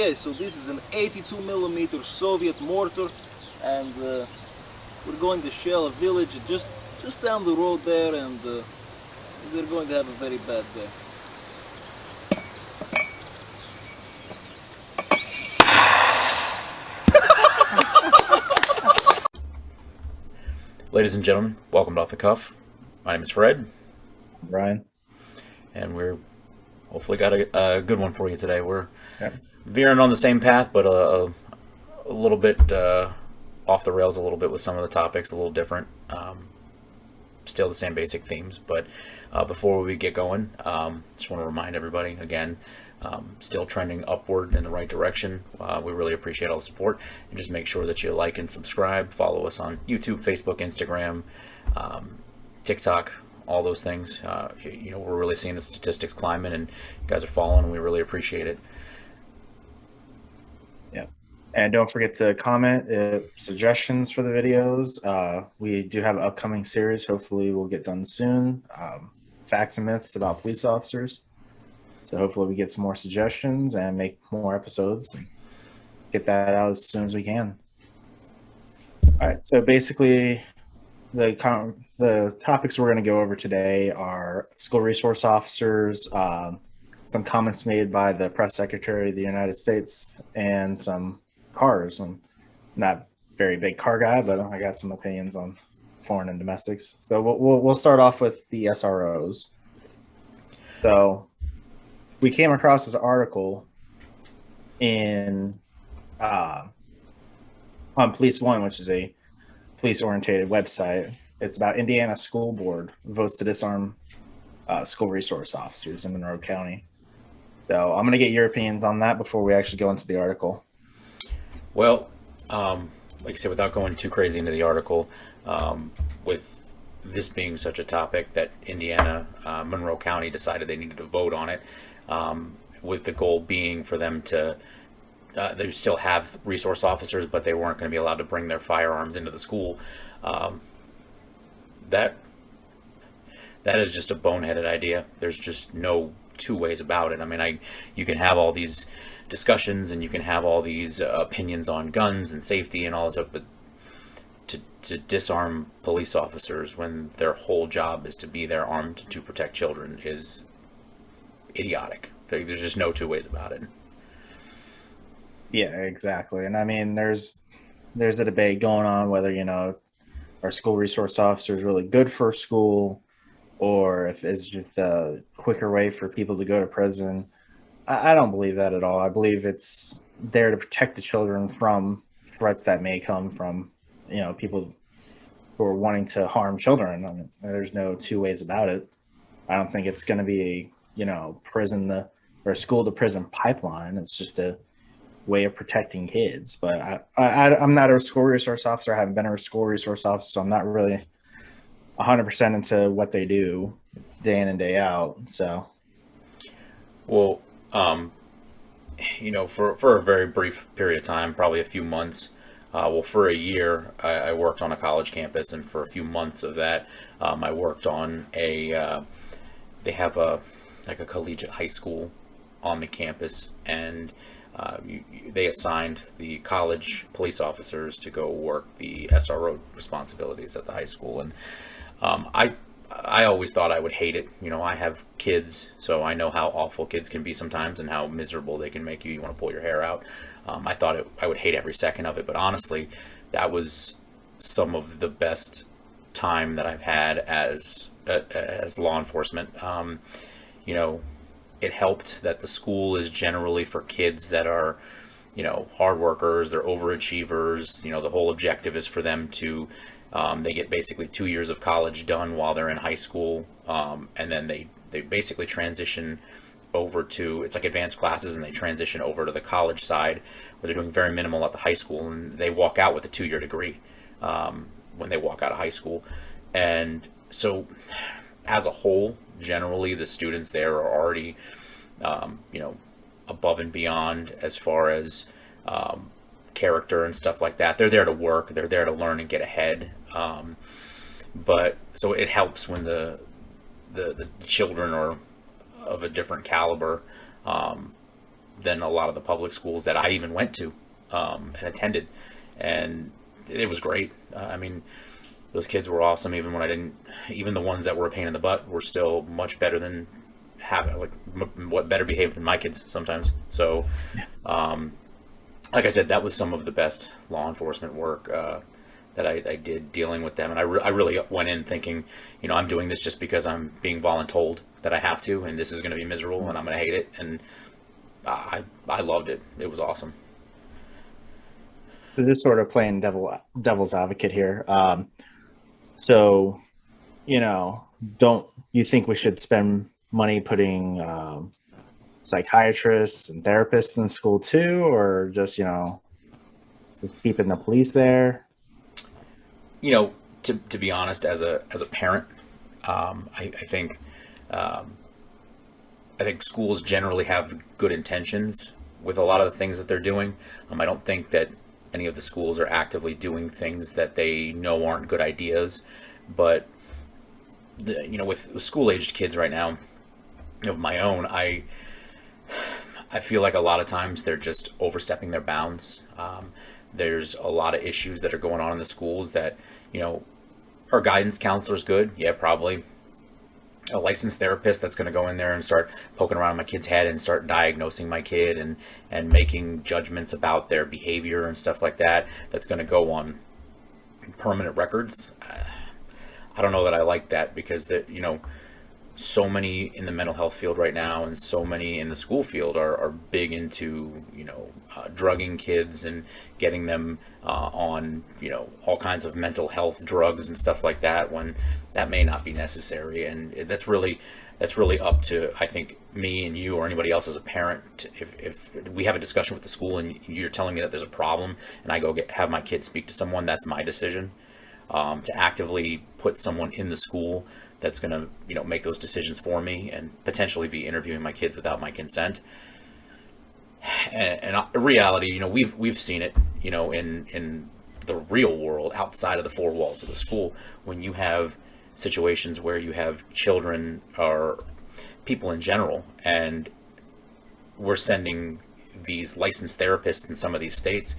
Okay, so this is an 82 millimeter Soviet mortar, and we're going to shell a village just down the road there, and they're going to have a very bad day. Ladies and gentlemen, welcome to Off the Cuff. My name is Fred, Brian. and we're hopefully got a good one for you today. We're Yep. veering on the same path, but a little bit off the rails a little bit with some of the topics, a little different. Still the same basic themes, but before we get going, just want to remind everybody again, still trending upward in the right direction. We really appreciate all the support, and just make sure that you like and subscribe. Follow us on YouTube, Facebook, Instagram, TikTok, all those things. We're really seeing the statistics climbing, and you guys are following, and we really appreciate it. Yeah. And don't forget to comment suggestions for the videos. We do have an upcoming series. Hopefully we'll get done soon. Facts and myths about police officers. So hopefully we get some more suggestions and make more episodes and get that out as soon as we can. All right. So basically the topics we're going to go over today are school resource officers, some comments made by the press secretary of the United States, and some cars. I'm not a very big car guy, but I got some opinions on foreign and domestics. So we'll start off with the SROs. So we came across this article in on Police One, which is a police-oriented website. It's about Indiana School Board votes to disarm school resource officers in Monroe County. So I'm going to get your opinions on that before we actually go into the article. Well, like I said, without going too crazy into the article, with this being such a topic that Indiana, Monroe County decided they needed to vote on it, with the goal being for them to, they still have resource officers, but they weren't going to be allowed to bring their firearms into the school. That is just a boneheaded idea. There's just no two ways about it. I mean, you can have all these discussions and you can have all these opinions on guns and safety and all that stuff, but to disarm police officers when their whole job is to be there armed to protect children is idiotic. There's just no two ways about it. Yeah, exactly. And I mean, there's a debate going on whether, are school resource officers really good for school, or if it's just a quicker way for people to go to prison. I don't believe that at all. I believe it's there to protect the children from threats that may come from, people who are wanting to harm children. I mean, there's no two ways about it. I don't think it's going to be a, prison or school to prison pipeline. It's just a way of protecting kids. But I'm not a school resource officer. I haven't been a school resource officer, so I'm not really 100% into what they do day in and day out. So, well, for a very brief period of time, probably a few months, for a year, I worked on a college campus, and for a few months of that, I worked on they have a collegiate high school on the campus, and they assigned the college police officers to go work the SRO responsibilities at the high school. And I always thought I would hate it. I have kids, so I know how awful kids can be sometimes and how miserable they can make you. You want to pull your hair out. I thought I would hate every second of it, but honestly, that was some of the best time that I've had as law enforcement. It helped that the school is generally for kids that are, hard workers, they're overachievers. The whole objective is for them to, they get basically 2 years of college done while they're in high school, and then they basically transition over to, it's like advanced classes, and they transition over to the college side where they're doing very minimal at the high school, and they walk out with a 2-year degree when they walk out of high school. And so as a whole, generally the students there are already above and beyond as far as character and stuff like that. They're there to work, they're there to learn and get ahead, but so it helps when the children are of a different caliber, than a lot of the public schools that I even went to and attended, and it was great. I mean, those kids were awesome. Even when I didn't, even the ones that were a pain in the butt were still much better than what better behaved than my kids sometimes. So, like I said, that was some of the best law enforcement work that I did dealing with them. And I really went in thinking, I'm doing this just because I'm being voluntold that I have to, and this is going to be miserable and I'm going to hate it. And I loved it. It was awesome. So just sort of playing devil's advocate here. So, don't you think we should spend money putting psychiatrists and therapists in school too, or just keeping the police there? To be honest, as a parent, I think schools generally have good intentions with a lot of the things that they're doing. I don't think that any of the schools are actively doing things that they know aren't good ideas, but with school-aged kids right now of my own, I feel like a lot of times they're just overstepping their bounds. There's a lot of issues that are going on in the schools that, our guidance counselor's good. Yeah, probably. A licensed therapist that's going to go in there and start poking around my kid's head and start diagnosing my kid and making judgments about their behavior and stuff like that. That's going to go on permanent records. I don't know that I like that, because so many in the mental health field right now and so many in the school field are big into drugging kids and getting them on all kinds of mental health drugs and stuff like that, when that may not be necessary. And that's really up to, I think, me and you or anybody else as a parent. If we have a discussion with the school and you're telling me that there's a problem and I go have my kid speak to someone, that's my decision. To actively put someone in the school that's going to make those decisions for me and potentially be interviewing my kids without my consent. And in reality, we've seen it, in the real world outside of the four walls of the school, when you have situations where you have children or people in general, and we're sending these licensed therapists in some of these states,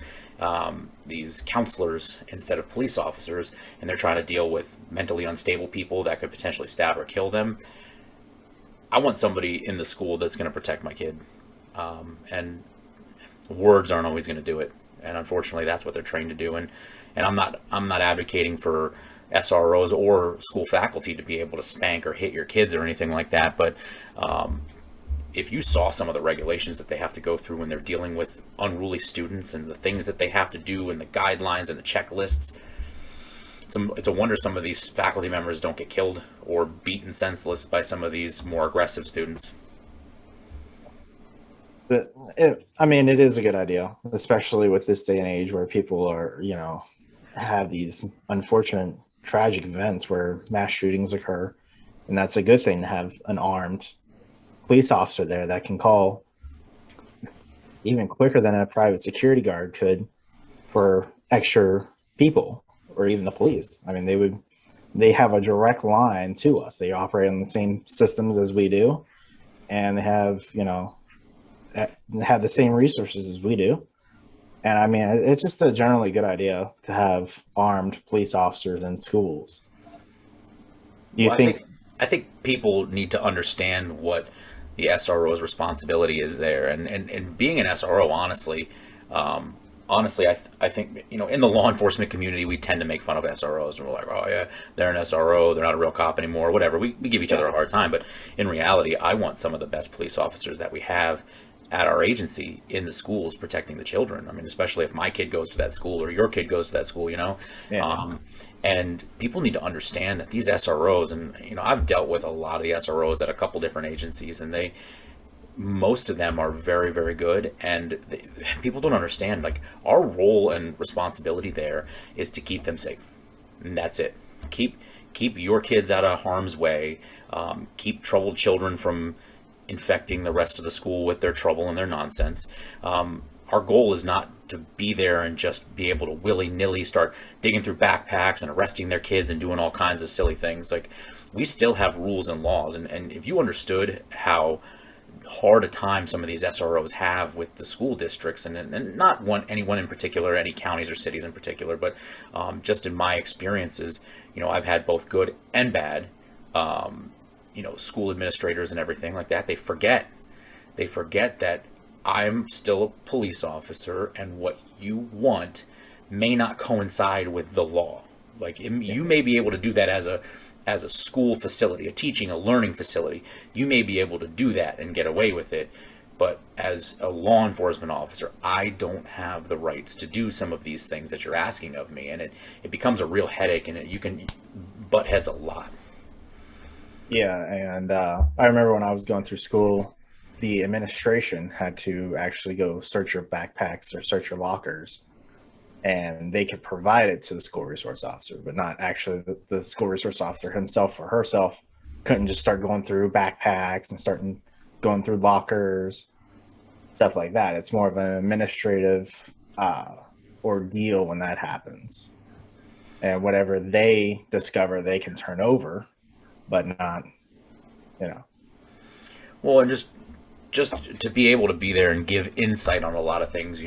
these counselors instead of police officers, and they're trying to deal with mentally unstable people that could potentially stab or kill them. I want somebody in the school that's going to protect my kid, and words aren't always going to do it, and unfortunately that's what they're trained to do. And I'm not advocating for SROs or school faculty to be able to spank or hit your kids or anything like that, but if you saw some of the regulations that they have to go through when they're dealing with unruly students and the things that they have to do and the guidelines and the checklists, it's a wonder some of these faculty members don't get killed or beaten senseless by some of these more aggressive students. But it is a good idea, especially with this day and age where people are, have these unfortunate tragic events where mass shootings occur. And that's a good thing to have an armed police officer there that can call even quicker than a private security guard could for extra people, or even the police. They have a direct line to us. They operate on the same systems as we do, and they have the same resources as we do. And it's just a generally good idea to have armed police officers in schools. I think people need to understand what the SRO's responsibility is there, and being an SRO, honestly, I think in the law enforcement community we tend to make fun of SROs, and we're like, oh yeah, they're an SRO, they're not a real cop anymore, whatever. We give each other a hard time, but in reality, I want some of the best police officers that we have at our agency in the schools protecting the children. Especially if my kid goes to that school or your kid goes to that school, Yeah. And people need to understand that these SROs, and I've dealt with a lot of the SROs at a couple different agencies, and most of them are very, very good, and people don't understand, like, our role and responsibility there is to keep them safe, and that's it. Keep your kids out of harm's way. Keep troubled children from infecting the rest of the school with their trouble and their nonsense. Our goal is not to be there and just be able to willy-nilly start digging through backpacks and arresting their kids and doing all kinds of silly things. Like, we still have rules and laws, and if you understood how hard a time some of these SROs have with the school districts, and not anyone in particular, any counties or cities in particular, but just in my experiences, I've had both good and bad, school administrators and everything like that. They forget that I'm still a police officer, and what you want may not coincide with the law. Like, you may be able to do that as a school facility, a teaching, a learning facility. You may be able to do that and get away with it. But as a law enforcement officer, I don't have the rights to do some of these things that you're asking of me. And it becomes a real headache, and you can butt heads a lot. Yeah, and I remember when I was going through school, the administration had to actually go search your backpacks or search your lockers, and they could provide it to the school resource officer, but not actually the school resource officer himself or herself couldn't just start going through backpacks and starting going through lockers, stuff like that. It's more of an administrative ordeal when that happens. And whatever they discover, they can turn over, but not, Well, and just to be able to be there and give insight on a lot of things,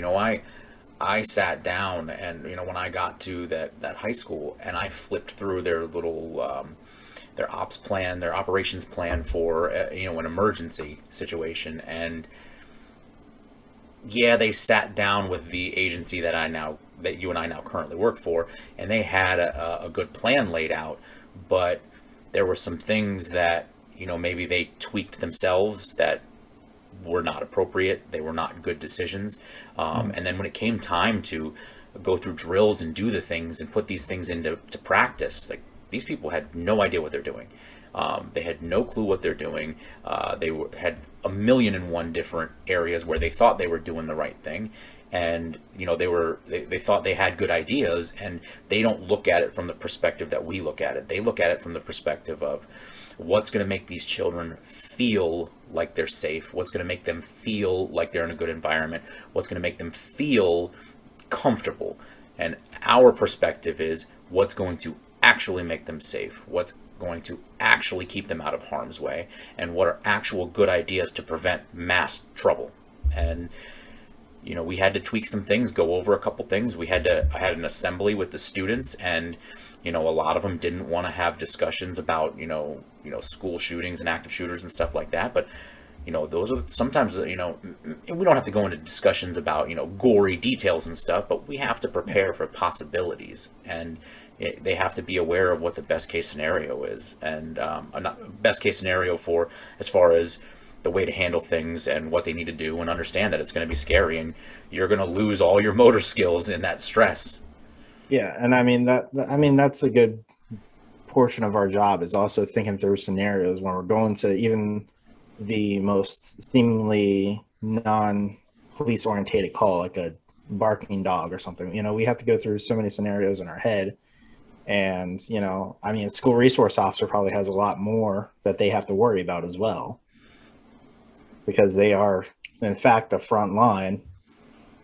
I sat down and, when I got to that high school, and I flipped through their little, their ops plan, their operations plan for, an emergency situation. And yeah, they sat down with the agency that you and I now currently work for, and they had a good plan laid out, but there were some things that, maybe they tweaked themselves that were not appropriate. They were not good decisions. And then when it came time to go through drills and do the things and put these things into practice, like, these people had no idea what they're doing. They had no clue what they're doing. They had a million and one different areas where they thought they were doing the right thing. And, they thought they had good ideas, and they don't look at it from the perspective that we look at it. They look at it from the perspective of what's going to make these children feel like they're safe, what's going to make them feel like they're in a good environment, what's going to make them feel comfortable. And our perspective is what's going to actually make them safe, what's going to actually keep them out of harm's way, and what are actual good ideas to prevent mass trouble. And we had to tweak some things, go over a couple things. I had an assembly with the students, and a lot of them didn't want to have discussions about school shootings and active shooters and stuff like that. But those are sometimes, we don't have to go into discussions about gory details and stuff, but we have to prepare for possibilities, and they have to be aware of what the best case scenario is, and best case scenario for as far as the way to handle things and what they need to do, and understand that it's going to be scary and you're going to lose all your motor skills in that stress. Yeah, and I mean that's a good portion of our job, is also thinking through scenarios when we're going to even the most seemingly non-police orientated call, like a barking dog or something. We have to go through so many scenarios in our head, and school resource officer probably has a lot more that they have to worry about as well, because they are, in fact, the front line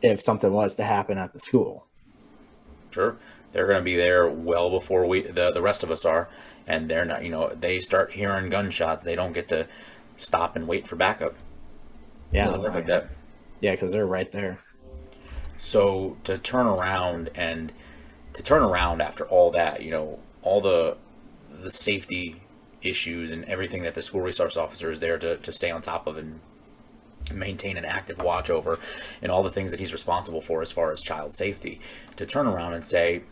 if something was to happen at the school. Sure. They're going to be there well before the rest of us are, and they're not, they start hearing gunshots, they don't get to stop and wait for backup. Yeah. Doesn't work like that. Yeah, because they're right there. So to turn around after all that, all the safety issues and everything that the school resource officer is there to stay on top of and maintain an active watch over, and all the things that he's responsible for as far as child safety, to turn around and say,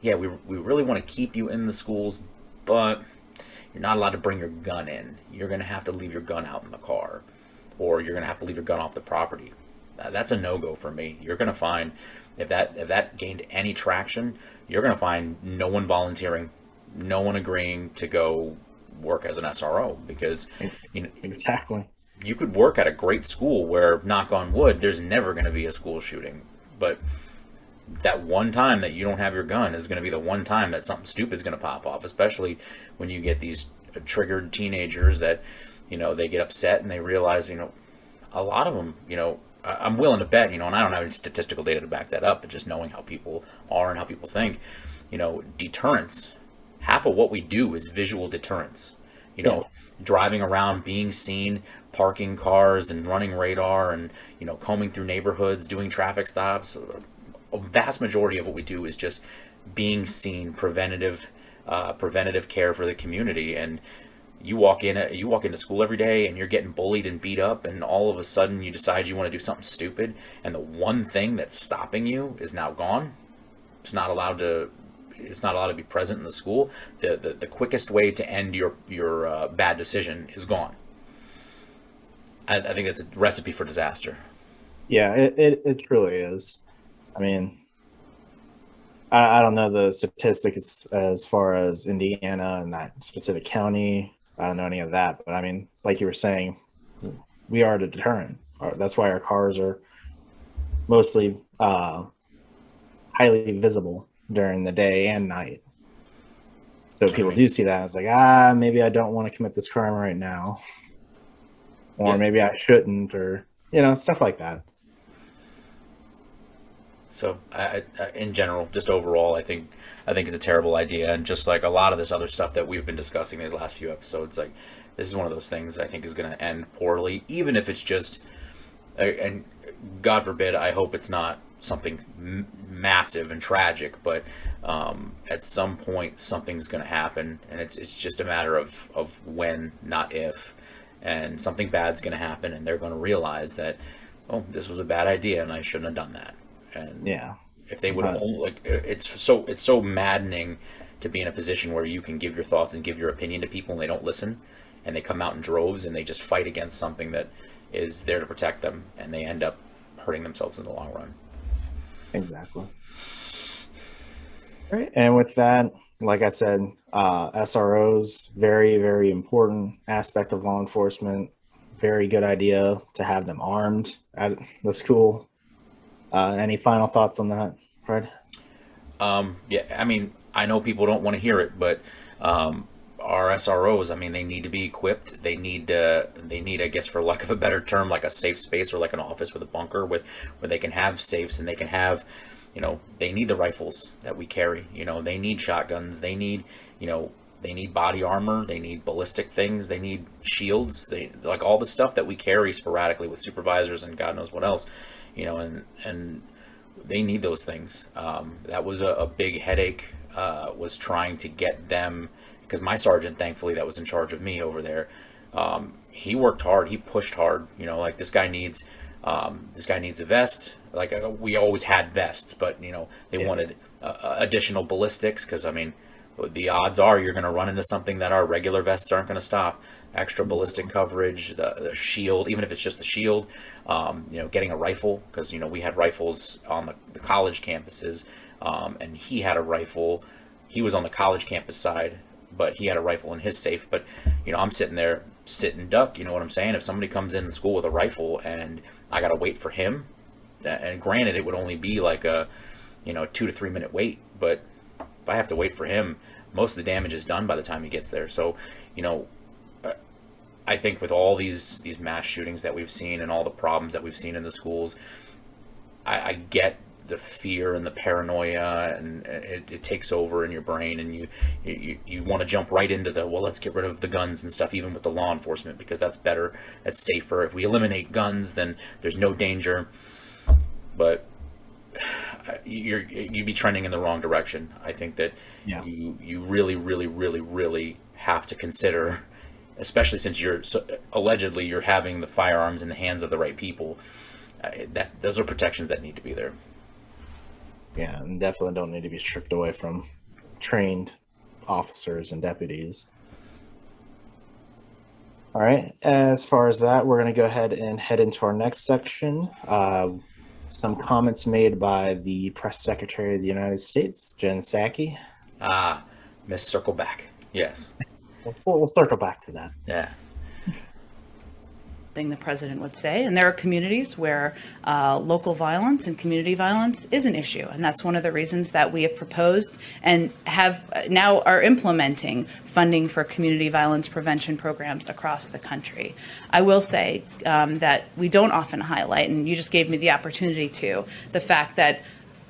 yeah, we really want to keep you in the schools, but you're not allowed to bring your gun in. You're going to have to leave your gun out in the car, or you're going to have to leave your gun off the property. That's a no-go for me. You're going to find, if that gained any traction, you're going to find no one volunteering, no one agreeing to go work as an SRO, because Exactly. You could work at a great school where, knock on wood, there's never going to be a school shooting, but that one time that you don't have your gun is going to be the one time that something stupid is going to pop off, especially when you get these triggered teenagers that, they get upset and they realize, a lot of them, I'm willing to bet, and I don't have any statistical data to back that up, but just knowing how people are and how people think, deterrence, half of what we do is visual deterrence. driving around, being seen, parking cars and running radar, and combing through neighborhoods, doing traffic stops. A vast majority of what we do is just being seen, preventative care for the community. And you walk into school every day and you're getting bullied and beat up, and all of a sudden you decide you want to do something stupid, and the one thing that's stopping you is now gone. It's not allowed to be present in the school. The quickest way to end your bad decision is gone. I think that's a recipe for disaster. Yeah, it truly is. I mean, I don't know the statistics as far as Indiana and that specific county. I don't know any of that, but I mean, like you were saying, we are the deterrent. That's why our cars are mostly highly visible during the day and night. So people do see that. It's like, maybe I don't want to commit this crime right now, or maybe I shouldn't, or stuff like that. So, in general, just overall, I think it's a terrible idea, and just like a lot of this other stuff that we've been discussing these last few episodes, like this is one of those things that I think is going to end poorly, even if it's just, and God forbid, I hope it's not something massive and tragic, but at some point something's going to happen, and it's just a matter of when, not if, and something bad's going to happen, and they're going to realize that, oh, this was a bad idea, and I shouldn't have done that. And if they would it's so maddening to be in a position where you can give your thoughts and give your opinion to people and they don't listen, and they come out in droves and they just fight against something that is there to protect them, and they end up hurting themselves in the long run. Exactly. All right. And with that, like I said, SROs, very, very important aspect of law enforcement. Very good idea to have them armed at the school. Any final thoughts on that, Fred? Yeah, I mean, I know people don't want to hear it, but our SROs, I mean, they need to be equipped. They need, I guess, for lack of a better term, like a safe space or like an office with a bunker where they can have safes, and they can have, they need the rifles that we carry. They need shotguns. They need, they need body armor. They need ballistic things. They need shields. They like all the stuff that we carry sporadically with supervisors and God knows what else. And they need those things. That was a big headache, was trying to get them, because my sergeant, thankfully, that was in charge of me over there, he worked hard, he pushed hard, like this guy needs a vest. Like we always had vests, but they wanted additional ballistics, because I mean, the odds are you're going to run into something that our regular vests aren't going to stop. Extra ballistic coverage, the shield, even if it's just the shield, getting a rifle, because we had rifles on the college campuses, and he had a rifle. He was on the college campus side, but he had a rifle in his safe. But I'm sitting there, sit and duck. You know what I'm saying? If somebody comes in school with a rifle and I got to wait for him, and granted it would only be like a 2 to 3 minute wait, but if I have to wait for him, most of the damage is done by the time he gets there. So I think with all these mass shootings that we've seen and all the problems that we've seen in the schools, I get the fear and the paranoia, and it takes over in your brain, and you want to jump right into let's get rid of the guns and stuff, even with the law enforcement, because that's better, that's safer. If we eliminate guns, then there's no danger. But you'd be trending in the wrong direction. I think that you really, really, really, really have to consider, especially since allegedly you're having the firearms in the hands of the right people, that those are protections that need to be there. Yeah, and definitely don't need to be stripped away from trained officers and deputies. All right, as far as that, we're going to go ahead and head into our next section. Some comments made by the Press Secretary of the United States, Jen Psaki. Miss Circleback, yes. We'll circle back to that. Yeah. Thing the president would say. And there are communities where local violence and community violence is an issue. And that's one of the reasons that we have proposed and have now are implementing funding for community violence prevention programs across the country. I will say that we don't often highlight, and you just gave me the opportunity to, the fact that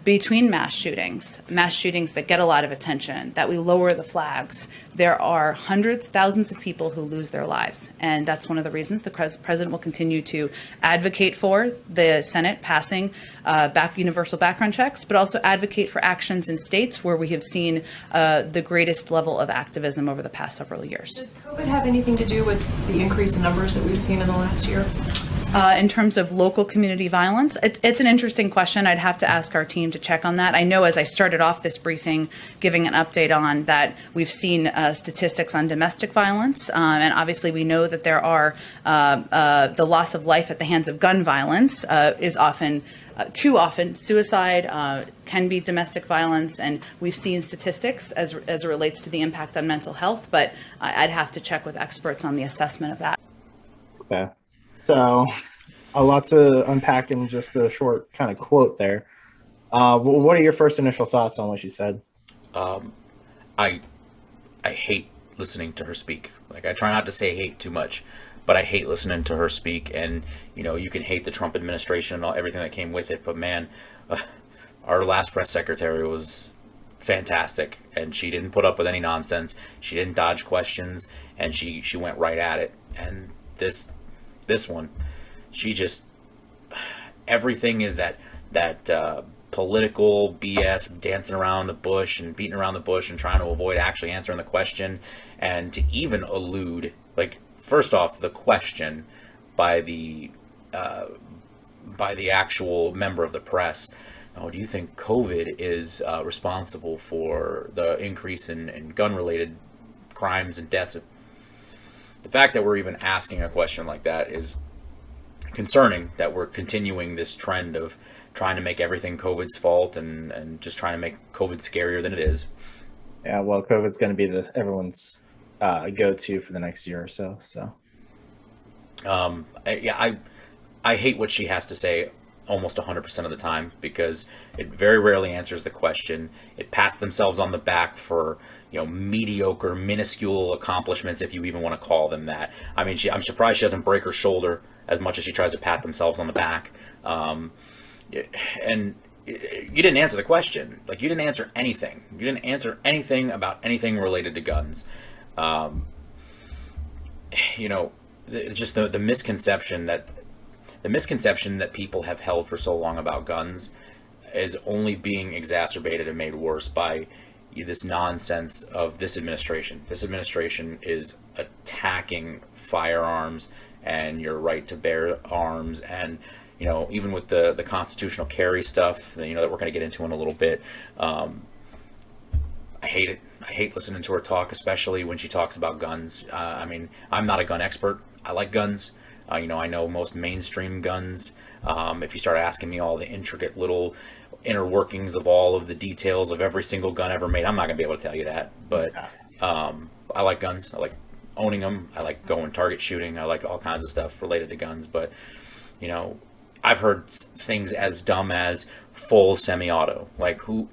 between mass shootings that get a lot of attention, that we lower the flags there are hundreds, thousands of people who lose their lives. And that's one of the reasons the president will continue to advocate for the Senate passing universal background checks, but also advocate for actions in states where we have seen the greatest level of activism over the past several years. Does COVID have anything to do with the increase in numbers that we've seen in the last year? In terms of local community violence, it's an interesting question. I'd have to ask our team to check on that. I know as I started off this briefing giving an update on that, we've seen statistics on domestic violence. And obviously we know that there are the loss of life at the hands of gun violence is often too often suicide, can be domestic violence, and we've seen statistics as it relates to the impact on mental health, but I'd have to check with experts on the assessment of that. Okay. So a lot to unpack in just a short kind of quote there. What are your first initial thoughts on what she said? I hate listening to her speak. Like, I try not to say hate too much, but I hate listening to her speak. And, you know, you can hate the Trump administration and everything that came with it, but man, our last press secretary was fantastic, and she didn't put up with any nonsense. She didn't dodge questions, and she went right at it. And this one, she just, everything is that political BS, dancing around the bush and beating around the bush and trying to avoid actually answering the question, and to even elude, like, first off, the question by the actual member of the press. Oh, do you think COVID is responsible for the increase in gun-related crimes and deaths? The fact that we're even asking a question like that is concerning, that we're continuing this trend of trying to make everything COVID's fault and just trying to make COVID scarier than it is. Yeah, well, COVID's going to be everyone's go-to for the next year or so. I hate what she has to say almost 100% of the time, because it very rarely answers the question. It pats themselves on the back for, you know, mediocre, minuscule accomplishments, if you even want to call them that. I mean, I'm surprised she doesn't break her shoulder as much as she tries to pat themselves on the back. And you didn't answer the question. Like, you didn't answer anything. You didn't answer anything about anything related to guns. You know, just the misconception that people have held for so long about guns is only being exacerbated and made worse by this nonsense of this administration. This administration is attacking firearms and your right to bear arms, and, you know, even with the constitutional carry stuff, you know, that we're going to get into in a little bit. I hate it. I hate listening to her talk, especially when she talks about guns. I mean, I'm not a gun expert. I like guns. You know, I know most mainstream guns. If you start asking me all the intricate little inner workings of all of the details of every single gun ever made, I'm not going to be able to tell you that. But I like guns. I like owning them. I like going target shooting. I like all kinds of stuff related to guns. But, you know, I've heard things as dumb as full semi-auto. Like, who...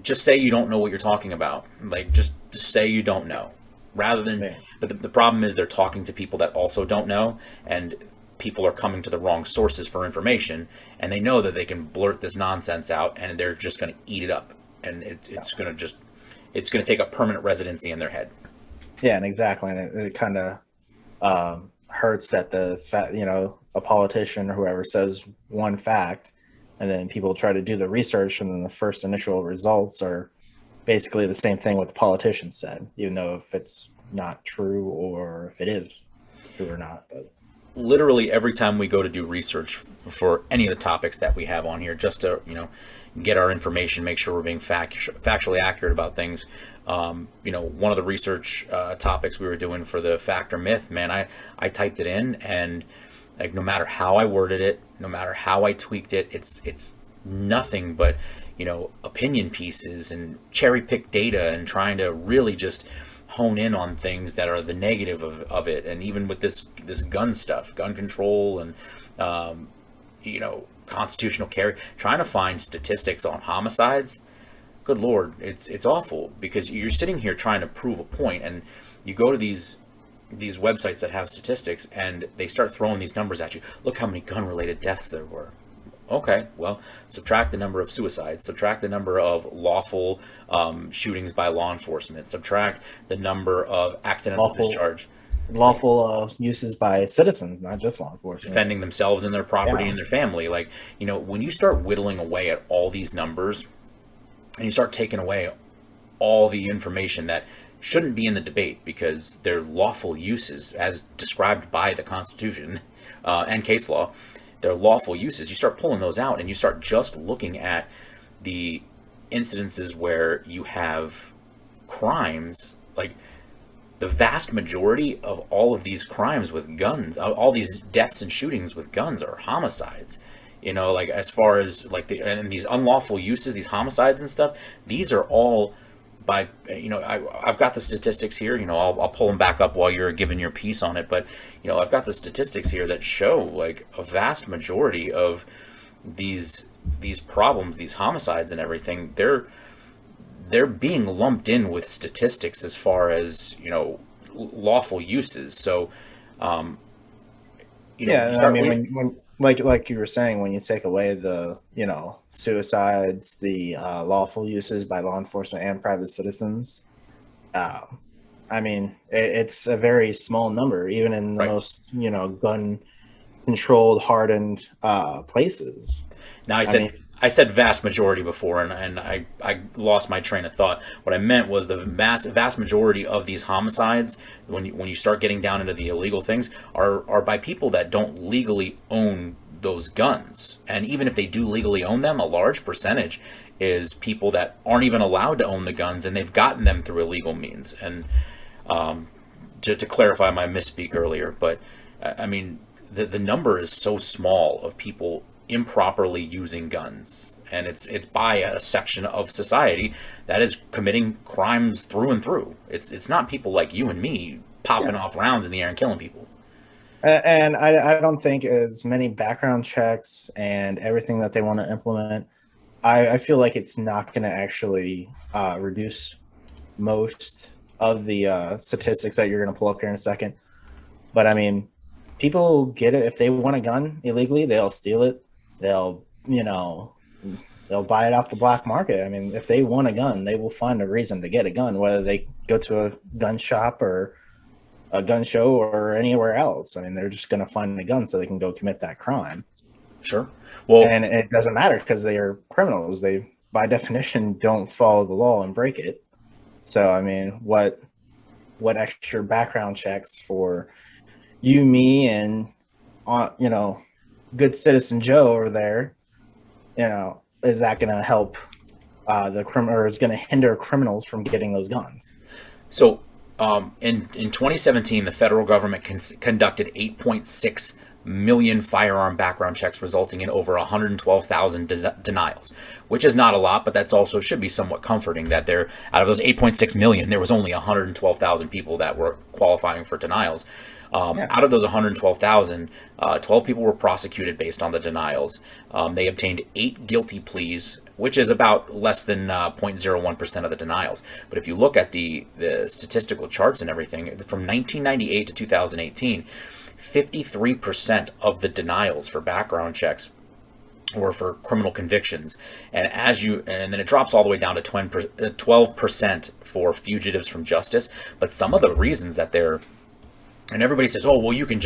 just say you don't know what you're talking about. Like, just say you don't know. Rather than... But the problem is they're talking to people that also don't know, and people are coming to the wrong sources for information, and they know that they can blurt this nonsense out, and they're just going to eat it up. And it's going to take a permanent residency in their head. Yeah, and exactly. And it kind of hurts that a politician or whoever says one fact, and then people try to do the research, and then the first initial results are basically the same thing what the politician said, even though if it's not true or if it is true or not. But literally every time we go to do research for any of the topics that we have on here, just to, you know, get our information, make sure we're being factually accurate about things. You know, one of the research topics we were doing for the fact or myth, man, I typed it in, and like, no matter how I worded it, no matter how I tweaked it, it's nothing but, you know, opinion pieces and cherry pick data and trying to really just hone in on things that are the negative of it. And even with this gun stuff, gun control and, you know, constitutional carry, trying to find statistics on homicides, good Lord, it's awful, because you're sitting here trying to prove a point, and you go to these websites that have statistics, and they start throwing these numbers at you. Look how many gun-related deaths there were. Okay, well, subtract the number of suicides, subtract the number of lawful shootings by law enforcement, subtract the number of accidental Lawful discharge, like lawful uses by citizens, not just law enforcement. defending themselves and their property Yeah. and their family. Like, when you start whittling away at all these numbers and you start taking away all the information that shouldn't be in the debate because they're lawful uses as described by the Constitution and case law, they're lawful uses. You start pulling those out and you start just looking at the incidences where you have crimes. Like, the vast majority of all of these crimes with guns, all these deaths and shootings with guns are homicides. Like, as far as like and these unlawful uses, these homicides and stuff, these are all by, I've got the statistics here. I'll pull them back up while you're giving your piece on it. But, I've got the statistics here that show like a vast majority of these problems, these homicides and everything, they're being lumped in with statistics as far as, lawful uses. So, Yeah, I start mean, when like you were saying, when you take away the suicides, the lawful uses by law enforcement and private citizens, I mean, it's a very small number, even in the Right. most gun controlled, hardened places. Now I mean, I said vast majority before, and I lost my train of thought. What I meant was the vast majority of these homicides, when you start getting down into the illegal things, are by people that don't legally own those guns. And even if they do legally own them, a large percentage is people that aren't even allowed to own the guns, and they've gotten them through illegal means. And to clarify my misspeak earlier, but I mean, the number is so small of people improperly using guns, and it's by a section of society that is committing crimes through and through. It's not people like you and me popping off rounds in the air and killing people. And I don't think as many background checks and everything that they want to implement, I feel like it's not going to actually reduce most of the statistics that you're going to pull up here in a second. But I mean, people get it. If they want a gun illegally, they'll steal it. They'll buy it off the black market. I mean, if they want a gun, they will find a reason to get a gun, whether they go to a gun shop or a gun show or anywhere else. I mean, they're just going to find a gun so they can go commit that crime. Sure. Well, And it doesn't matter because they are criminals. They, by definition, don't follow the law and break it. So, I mean, what extra background checks for you, me, and good citizen Joe over there, is that going to help the criminal, or is going to hinder criminals from getting those guns? So in 2017, the federal government conducted 8.6 million firearm background checks, resulting in over 112,000 denials, which is not a lot, but that's also should be somewhat comforting that there, out of those 8.6 million, there was only 112,000 people that were qualifying for denials. Out of those 112,000, 12 people were prosecuted based on the denials. They obtained 8 guilty pleas, which is about less than 0.01% of the denials. But if you look at the statistical charts and everything, from 1998 to 2018, 53% of the denials for background checks or for criminal convictions, and then it drops all the way down to 12% for fugitives from justice. But some of the reasons that they're, and everybody says, oh, well, you can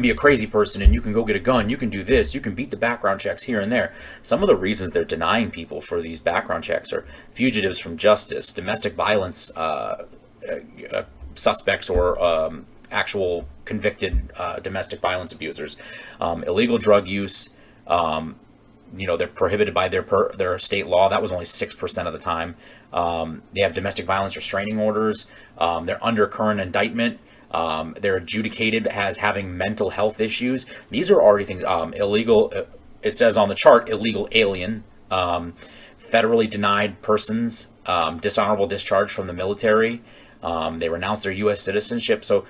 be a crazy person and you can go get a gun, you can do this, you can beat the background checks here and there. Some of the reasons they're denying people for these background checks are fugitives from justice, domestic violence suspects or actual convicted domestic violence abusers, illegal drug use. They're prohibited by their state law. That was only 6% of the time. They have domestic violence restraining orders. They're under current indictment. They're adjudicated as having mental health issues. These are already things. Illegal, it says on the chart, illegal alien, federally denied persons, dishonorable discharge from the military. They renounce their U.S. citizenship. So,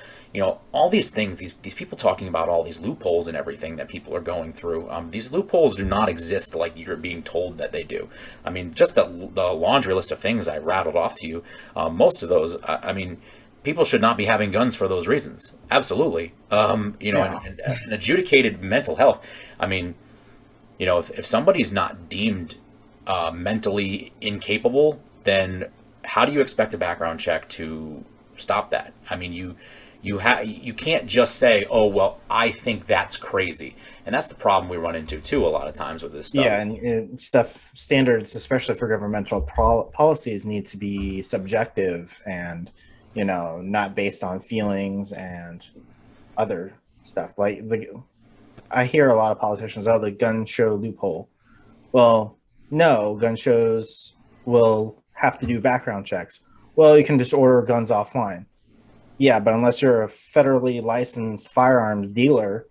all these things, these people talking about all these loopholes and everything that people are going through, these loopholes do not exist like you're being told that they do. I mean, just the laundry list of things I rattled off to you, most of those, people should not be having guns for those reasons. Absolutely. And adjudicated mental health. I mean, You know, if somebody's not deemed mentally incapable, then how do you expect a background check to stop that? I mean, you can't just say, oh well, I think that's crazy, and that's the problem we run into too a lot of times with this stuff. Yeah, and standards, especially for governmental policies, need to be subjective and, you know, not based on feelings and other stuff. Like I hear a lot of politicians, oh, the gun show loophole. Well, no, gun shows will have to do background checks. Well, you can just order guns offline. Yeah, but unless you're a federally licensed firearms dealer,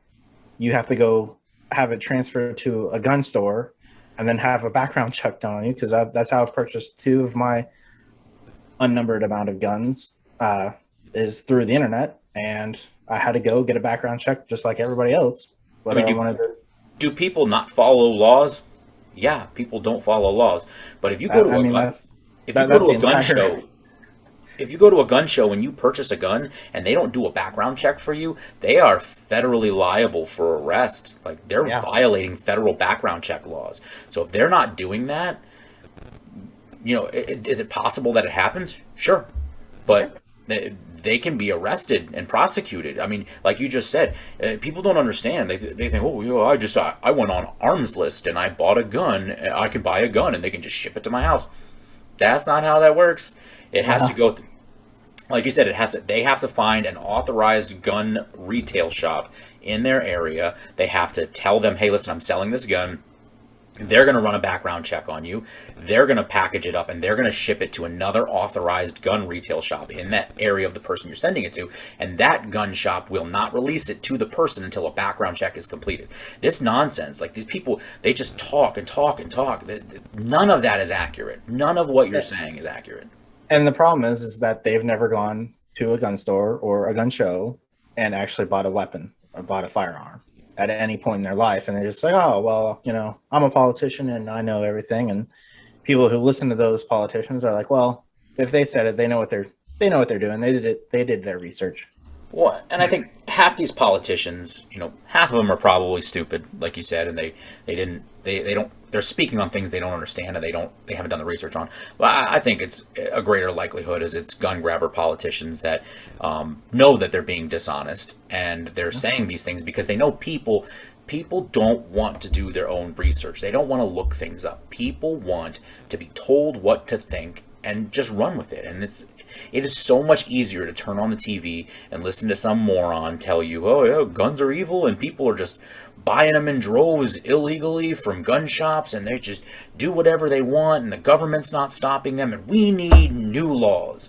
you have to go have it transferred to a gun store and then have a background check done on you, because that's how I've purchased 2 of my unnumbered amount of guns, is through the internet, and I had to go get a background check just like everybody else. Do people not follow laws? Yeah, people don't follow laws. But if you go to a gun show, if you go to a gun show and you purchase a gun and they don't do a background check for you, they are federally liable for arrest. Like, they're violating federal background check laws. So if they're not doing that, you know, is it possible that it happens? Sure. But they can be arrested and prosecuted. I mean, like you just said, people don't understand. They think, oh, you know, I went on arms list and I bought a gun. I can buy a gun and they can just ship it to my house. That's not how that works. It has to go like you said, they have to find an authorized gun retail shop in their area. They have to tell them, hey, listen, I'm selling this gun. They're going to run a background check on you. They're going to package it up and they're going to ship it to another authorized gun retail shop in that area of the person you're sending it to. And that gun shop will not release it to the person until a background check is completed. This nonsense, like these people, they just talk and talk and talk. None of that is accurate. None of what you're saying is accurate. And the problem is that they've never gone to a gun store or a gun show and actually bought a weapon or bought a firearm at any point in their life. And they're just like, oh, well, you know, I'm a politician and I know everything. And people who listen to those politicians are like, well, if they said it, they know what they're doing. They did their research. Well, and I think half these politicians, you know, half of them are probably stupid, like you said, and they're speaking on things they don't understand and they haven't done the research on. Well, I think it's a greater likelihood is it's gun grabber politicians that know that they're being dishonest and they're saying these things because they know people don't want to do their own research. They don't want to look things up. People want to be told what to think and just run with it. And it is so much easier to turn on the TV and listen to some moron tell you, oh yeah, guns are evil and people are just buying them in droves illegally from gun shops and they just do whatever they want and the government's not stopping them and we need new laws.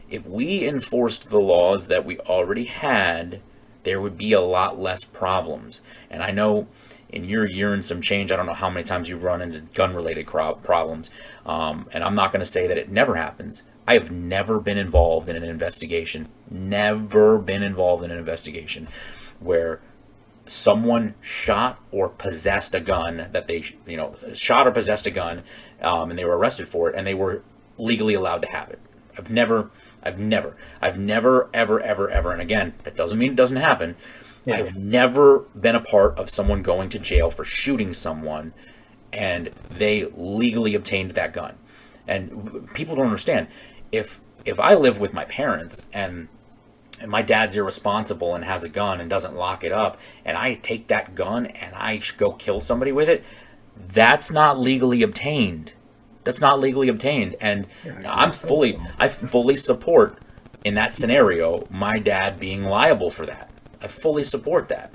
If we enforced the laws that we already had, there would be a lot less problems. And I know in your year and some change, I don't know how many times you've run into gun-related problems. And I'm not going to say that it never happens. I have never been involved in an investigation, where someone shot or possessed a gun that they, you know, shot or possessed a gun, and they were arrested for it, and they were legally allowed to have it. I've never, ever, and again, that doesn't mean it doesn't happen. Yeah. I've never been a part of someone going to jail for shooting someone, and they legally obtained that gun. And people don't understand. If I live with my parents and my dad's irresponsible and has a gun and doesn't lock it up, and I take that gun and I go kill somebody with it, that's not legally obtained. And I fully support, in that scenario, my dad being liable for that. I fully support that.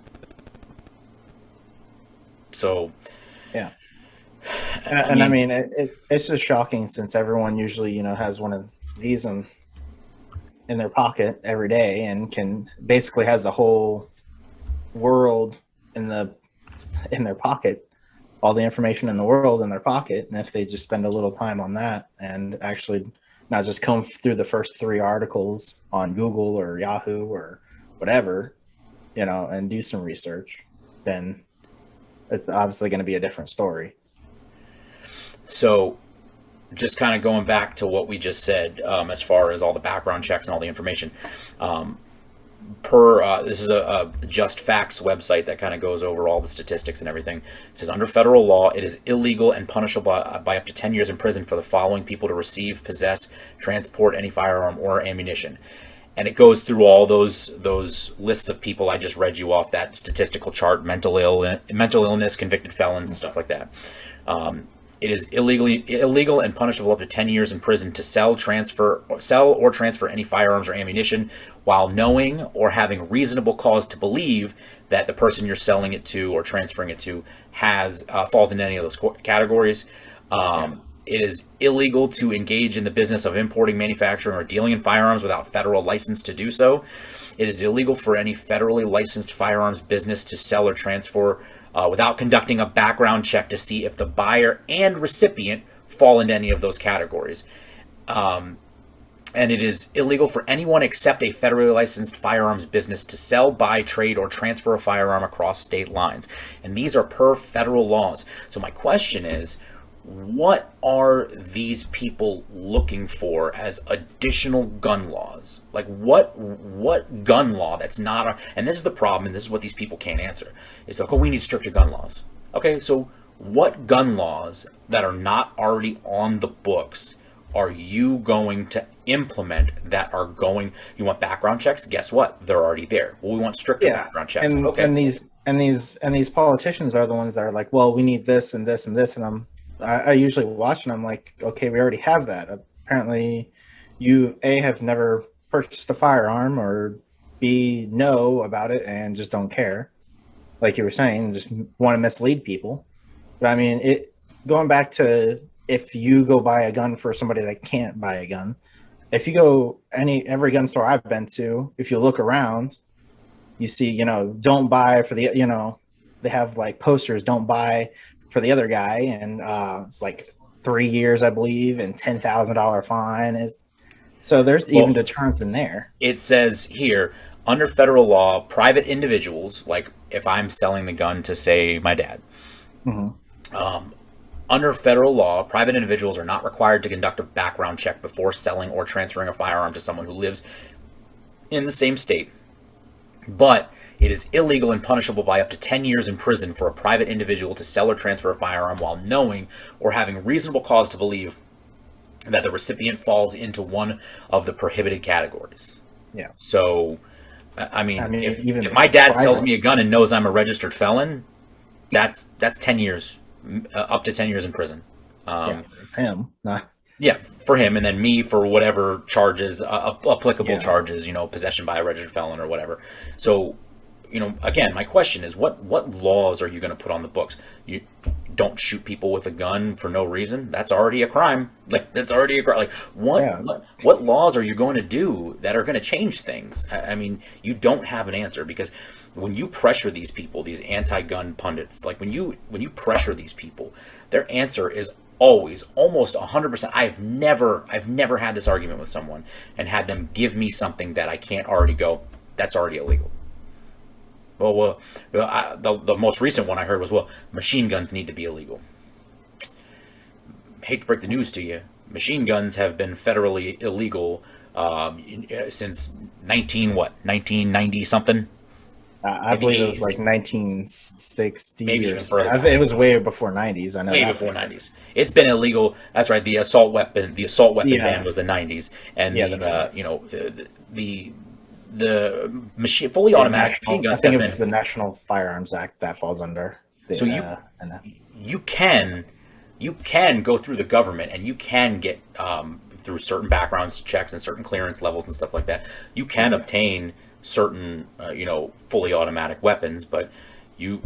So, yeah. And I mean, it's just shocking since everyone usually, you know, has one of these in their pocket every day and basically has the whole world in their pocket, all the information in the world in their pocket. And if they just spend a little time on that and actually not just comb through the first 3 articles on Google or Yahoo or whatever, you know, and do some research, then it's obviously going to be a different story. So just kind of going back to what we just said, as far as all the background checks and all the information, this is a Just Facts website that kind of goes over all the statistics and everything. It says under federal law, it is illegal and punishable by up to 10 years in prison for the following people to receive, possess, transport any firearm or ammunition. And it goes through all those lists of people I just read you off that statistical chart: mental illness, convicted felons, and stuff like that. It is illegal and punishable up to 10 years in prison to sell or transfer any firearms or ammunition while knowing or having reasonable cause to believe that the person you're selling it to or transferring it to falls in any of those categories. It is illegal to engage in the business of importing, manufacturing, or dealing in firearms without federal license to do so. It is illegal for any federally licensed firearms business to sell or transfer without conducting a background check to see if the buyer and recipient fall into any of those categories. And it is illegal for anyone except a federally licensed firearms business to sell, buy, trade, or transfer a firearm across state lines. And these are per federal laws. So my question is, what are these people looking for as additional gun laws? Like what gun law that's not and this is the problem, and this is what these people can't answer. It's like, oh, we need stricter gun laws. Okay, so what gun laws that are not already on the books are you going to implement that are going? You want background checks? Guess what? They're already there. Well, we want stricter background checks. And these politicians are the ones that are like, well, we need this and this and this, and I usually watch and I'm like, okay, we already have that. Apparently, you have never purchased a firearm, or B, know about it and just don't care. Like you were saying, just want to mislead people. But I mean, going back to, if you go buy a gun for somebody that can't buy a gun, if you go every gun store I've been to, if you look around, you see, don't buy for the, they have like posters, don't buy for the other guy, and it's like 3 years, I believe, and $10,000 fine. So there's even deterrence in there. It says here, under federal law, private individuals, like if I'm selling the gun to, say, my dad, under federal law, private individuals are not required to conduct a background check before selling or transferring a firearm to someone who lives in the same state. But it is illegal and punishable by up to 10 years in prison for a private individual to sell or transfer a firearm while knowing or having reasonable cause to believe that the recipient falls into one of the prohibited categories. Yeah. So, I mean if my dad sells me a gun and knows I'm a registered felon, that's 10 years, up to 10 years in prison. For him, not. Yeah, for him, and then me for whatever charges, applicable charges, possession by a registered felon or whatever. So, again, my question is, what laws are you going to put on the books? You don't shoot people with a gun for no reason. That's already a crime. Like, that's already a crime. Like, what laws are you going to do that are going to change things? I mean, you don't have an answer, because when you pressure these people, these anti-gun pundits, like when you pressure these people, their answer is always, almost 100%. I've never had this argument with someone and had them give me something that I can't already go, that's already illegal. Well, the most recent one I heard was, machine guns need to be illegal. Hate to break the news to you, machine guns have been federally illegal since 1990 something. I believe it was like 1960. Maybe even further. It was way before 90s. I know. Way before 90s. It's been illegal. That's right. The assault weapon ban was the 90s, and the machine, fully automatic machine guns. I think it's the National Firearms Act that falls under. So you can go through the government, and you can get through certain background checks and certain clearance levels and stuff like that. You can obtain certain fully automatic weapons, but you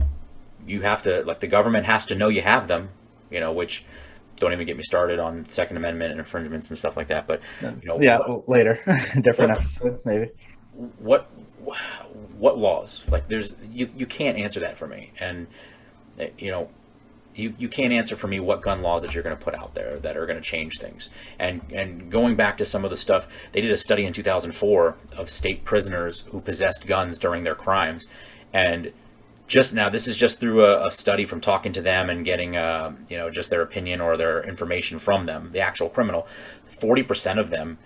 have to, like, the government has to know you have them, which, don't even get me started on Second Amendment and infringements and stuff like that. But later, different episode maybe. What laws? Like, you can't answer that for me, and you can't answer for me what gun laws that you're going to put out there that are going to change things. And going back to some of the stuff, they did a study in 2004 of state prisoners who possessed guns during their crimes. And just now, this is just through a study from talking to them and getting, just their opinion or their information from them, the actual criminal. 40% of them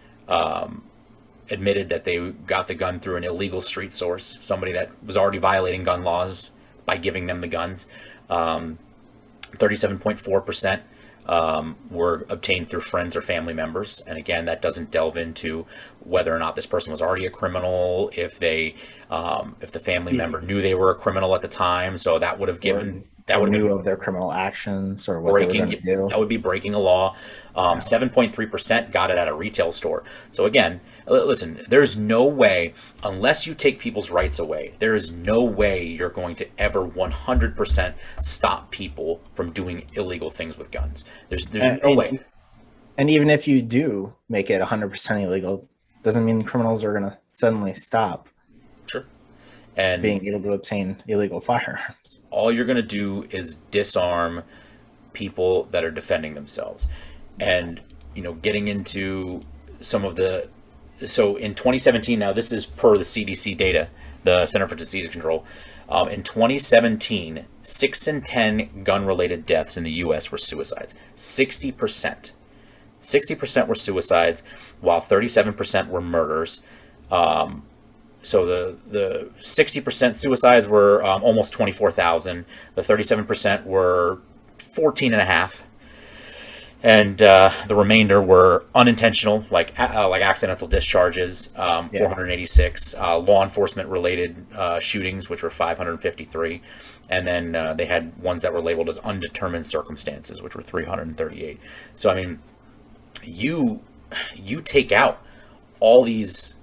admitted that they got the gun through an illegal street source, somebody that was already violating gun laws by giving them the guns. 37.4% were obtained through friends or family members. And again, that doesn't delve into whether or not this person was already a criminal, if the family member knew they were a criminal at the time. So that would have given, that would knew of their criminal actions or what they were going to do. That would be breaking a law. 7.3% got it at a retail store. So again, listen, there's no way, unless you take people's rights away, there is no way you're going to ever 100% stop people from doing illegal things with guns. There's no way. And even if you do make it 100% illegal, doesn't mean criminals are going to suddenly stop. Sure. And being able to obtain illegal firearms. All you're going to do is disarm people that are defending themselves. And, getting into some of the, so in 2017, now this is per the CDC data, the Center for Disease Control. In 2017, 6 in 10 gun-related deaths in the U.S. were suicides. 60%. 60% were suicides, while 37% were murders. So the 60% suicides were almost 24,000. The 37% were 14.5. And the remainder were unintentional, like accidental discharges, 486, law enforcement related shootings, which were 553, and then they had ones that were labeled as undetermined circumstances, which were 338. So I mean, you take out all these,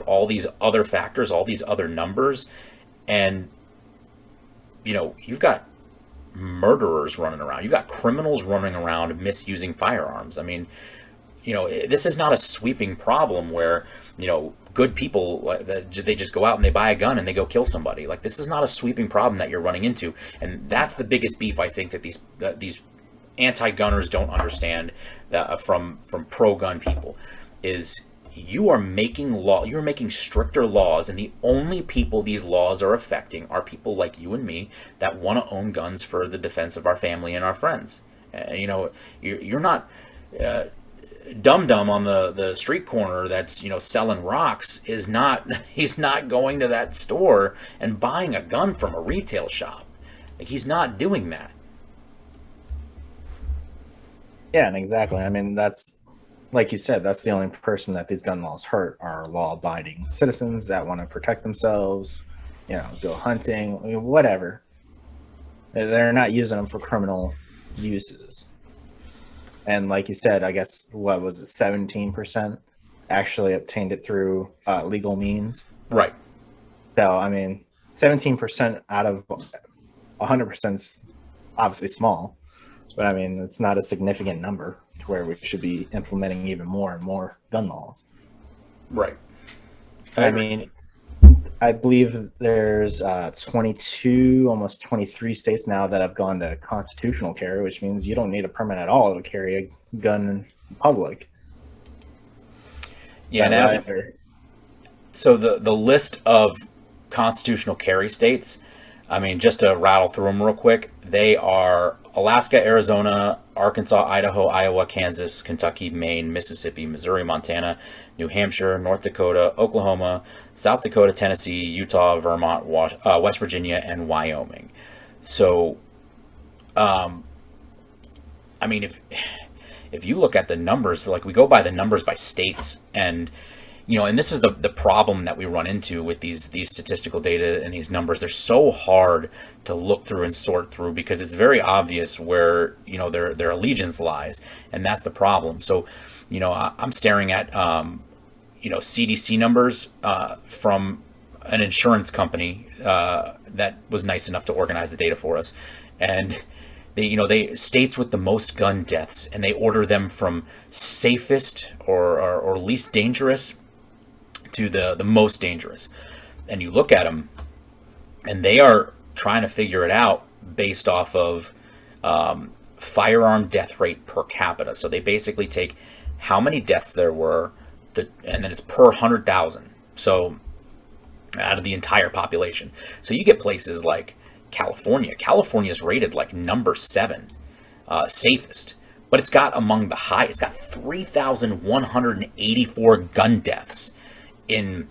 all these other factors, all these other numbers, and you've got murderers running around. You've got criminals running around misusing firearms. I mean, this is not a sweeping problem where, good people, they just go out and they buy a gun and they go kill somebody. Like, this is not a sweeping problem that you're running into. And that's the biggest beef, I think, that these anti-gunners don't understand from pro-gun people is you are making stricter laws, and the only people these laws are affecting are people like you and me that want to own guns for the defense of our family and our friends. You're not dum-dum on the street corner that's selling rocks he's not going to that store and buying a gun from a retail shop. Like, he's not doing that. Yeah, and exactly. I mean, that's, like you said, that's the only person that these gun laws hurt are law-abiding citizens that want to protect themselves, go hunting, whatever. They're not using them for criminal uses. And like you said, I guess, what was it, 17% actually obtained it through legal means? Right. So, I mean, 17% out of 100% is obviously small, but I mean, it's not a significant number to where we should be implementing even more and more gun laws. Right. I mean, I believe there's 22, almost 23 states now that have gone to constitutional carry, which means you don't need a permit at all to carry a gun in public. Yeah, and so the list of constitutional carry states, I mean, just to rattle through them real quick, they are Alaska, Arizona, Arkansas, Idaho, Iowa, Kansas, Kentucky, Maine, Mississippi, Missouri, Montana, New Hampshire, North Dakota, Oklahoma, South Dakota, Tennessee, Utah, Vermont, West Virginia, and Wyoming. So, I mean, if you look at the numbers, like, we go by the numbers by states, and and this is the problem that we run into with these statistical data and these numbers. They're so hard to look through and sort through because it's very obvious where their allegiance lies, and that's the problem. So, I'm staring at CDC numbers from an insurance company that was nice enough to organize the data for us, and they states with the most gun deaths, and they order them from safest or least dangerous to the most dangerous. And you look at them, and they are trying to figure it out based off of firearm death rate per capita. So they basically take how many deaths there were, and then it's per 100,000. So out of the entire population. So you get places like California. California is rated like number 7 safest, but it's got among the high. It's got 3,184 gun deaths in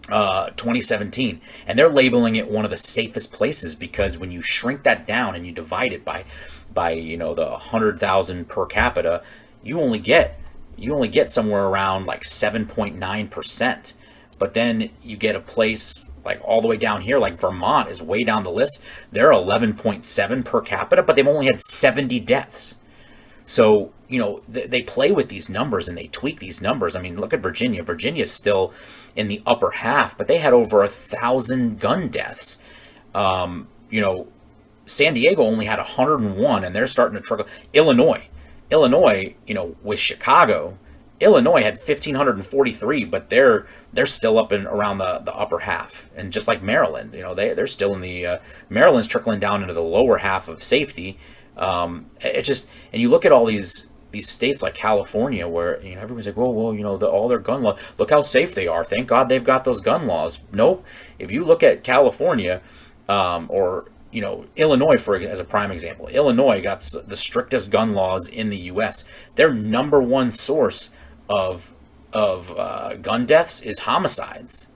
2017, and they're labeling it one of the safest places because when you shrink that down and you divide it by the 100,000 per capita, you only get somewhere around like 7.9%. But then you get a place like all the way down here, like Vermont is way down the list. They're 11.7 per capita, but they've only had 70 deaths. So, they play with these numbers and they tweak these numbers. I mean, look at Virginia. Virginia's still in the upper half, but they had over 1,000 gun deaths. San Diego only had 101, and they're starting to trickle. Illinois, with Chicago, Illinois had 1,543, but they're still up in around the upper half. And just like Maryland, they're still in the Maryland's trickling down into the lower half of safety. And you look at all these states like California, where everyone's like, all their gun laws, look how safe they are. Thank God they've got those gun laws. Nope. If you look at California, or Illinois as a prime example, Illinois got the strictest gun laws in the U.S. Their number one source of gun deaths is homicides.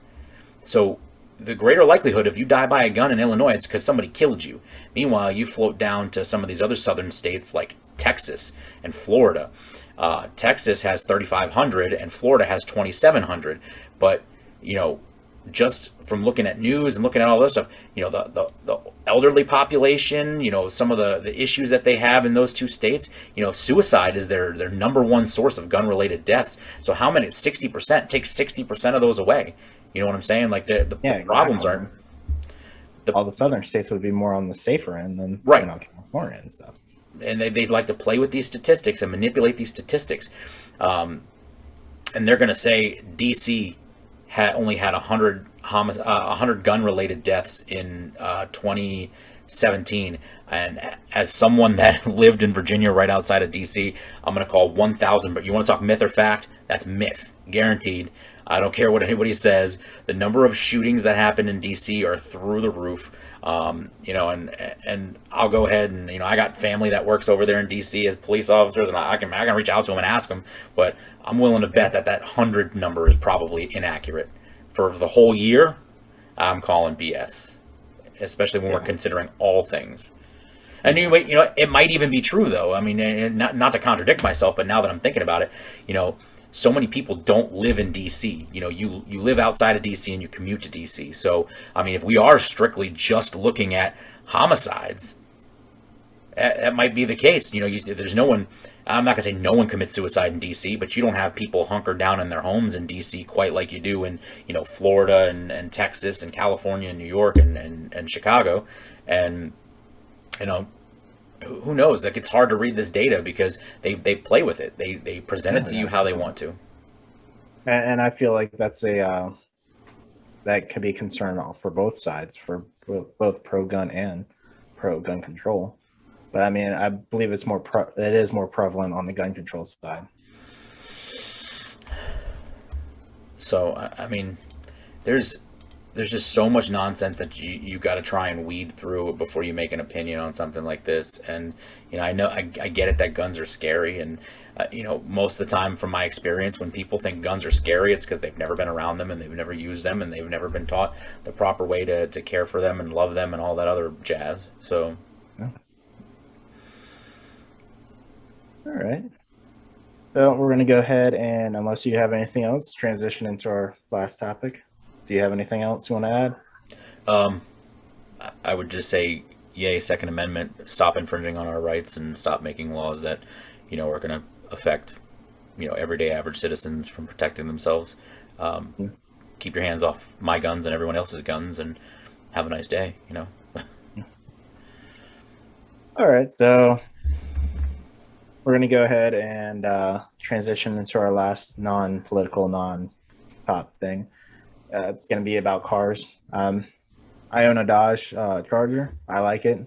So the greater likelihood if you die by a gun in Illinois, it's because somebody killed you. Meanwhile, you float down to some of these other southern states like Texas and Florida. Texas has 3,500 and Florida has 2,700. But, just from looking at news and looking at all this stuff, the elderly population, some of the issues that they have in those two states, suicide is their number one source of gun-related deaths. So how many? 60%. Take 60% of those away. You know what I'm saying? Like the problems aren't. All the southern states would be more on the safer end than right. California and stuff. And they'd like to play with these statistics and manipulate these statistics. And they're going to say D.C. only had 100 gun-related deaths in 2017. And as someone that lived in Virginia right outside of D.C., I'm going to call 1,000. But you want to talk myth or fact? That's myth. Guaranteed. I don't care what anybody says. The number of shootings that happened in D.C. are through the roof. And I'll go ahead and, I got family that works over there in D.C. as police officers, and I can reach out to them and ask them. But I'm willing to bet that 100 number is probably inaccurate. For the whole year, I'm calling BS, especially when we're considering all things. And anyway, it might even be true, though. I mean, not to contradict myself, but now that I'm thinking about it, so many people don't live in D.C. You live outside of D.C. and you commute to D.C. So, I mean, if we are strictly just looking at homicides, that might be the case. There's no one, I'm not going to say no one commits suicide in D.C., but you don't have people hunkered down in their homes in D.C. quite like you do in, Florida and Texas and California and New York and Chicago. And, who knows? Like, it's hard to read this data because they play with it. They present it to you how they want to. And I feel like that's that could be concern for both sides, for both pro-gun and pro-gun control. But I mean, I believe it is more prevalent on the gun control side. So I mean, there's just so much nonsense that you got to try and weed through before you make an opinion on something like this. And I know I get it that guns are scary, and most of the time from my experience, when people think guns are scary, it's because they've never been around them and they've never used them and they've never been taught the proper way to care for them and love them and all that other jazz. So yeah. All right. So we're going to go ahead and, unless you have anything else, transition into our last topic. Do you have anything else you want to add? I would just say, yay, Second Amendment, stop infringing on our rights and stop making laws that, are going to affect, everyday average citizens from protecting themselves. Keep your hands off my guns and everyone else's guns and have a nice day, All right, so we're going to go ahead and transition into our last non-political, non-top thing. It's going to be about cars. I own a Dodge Charger. I like it.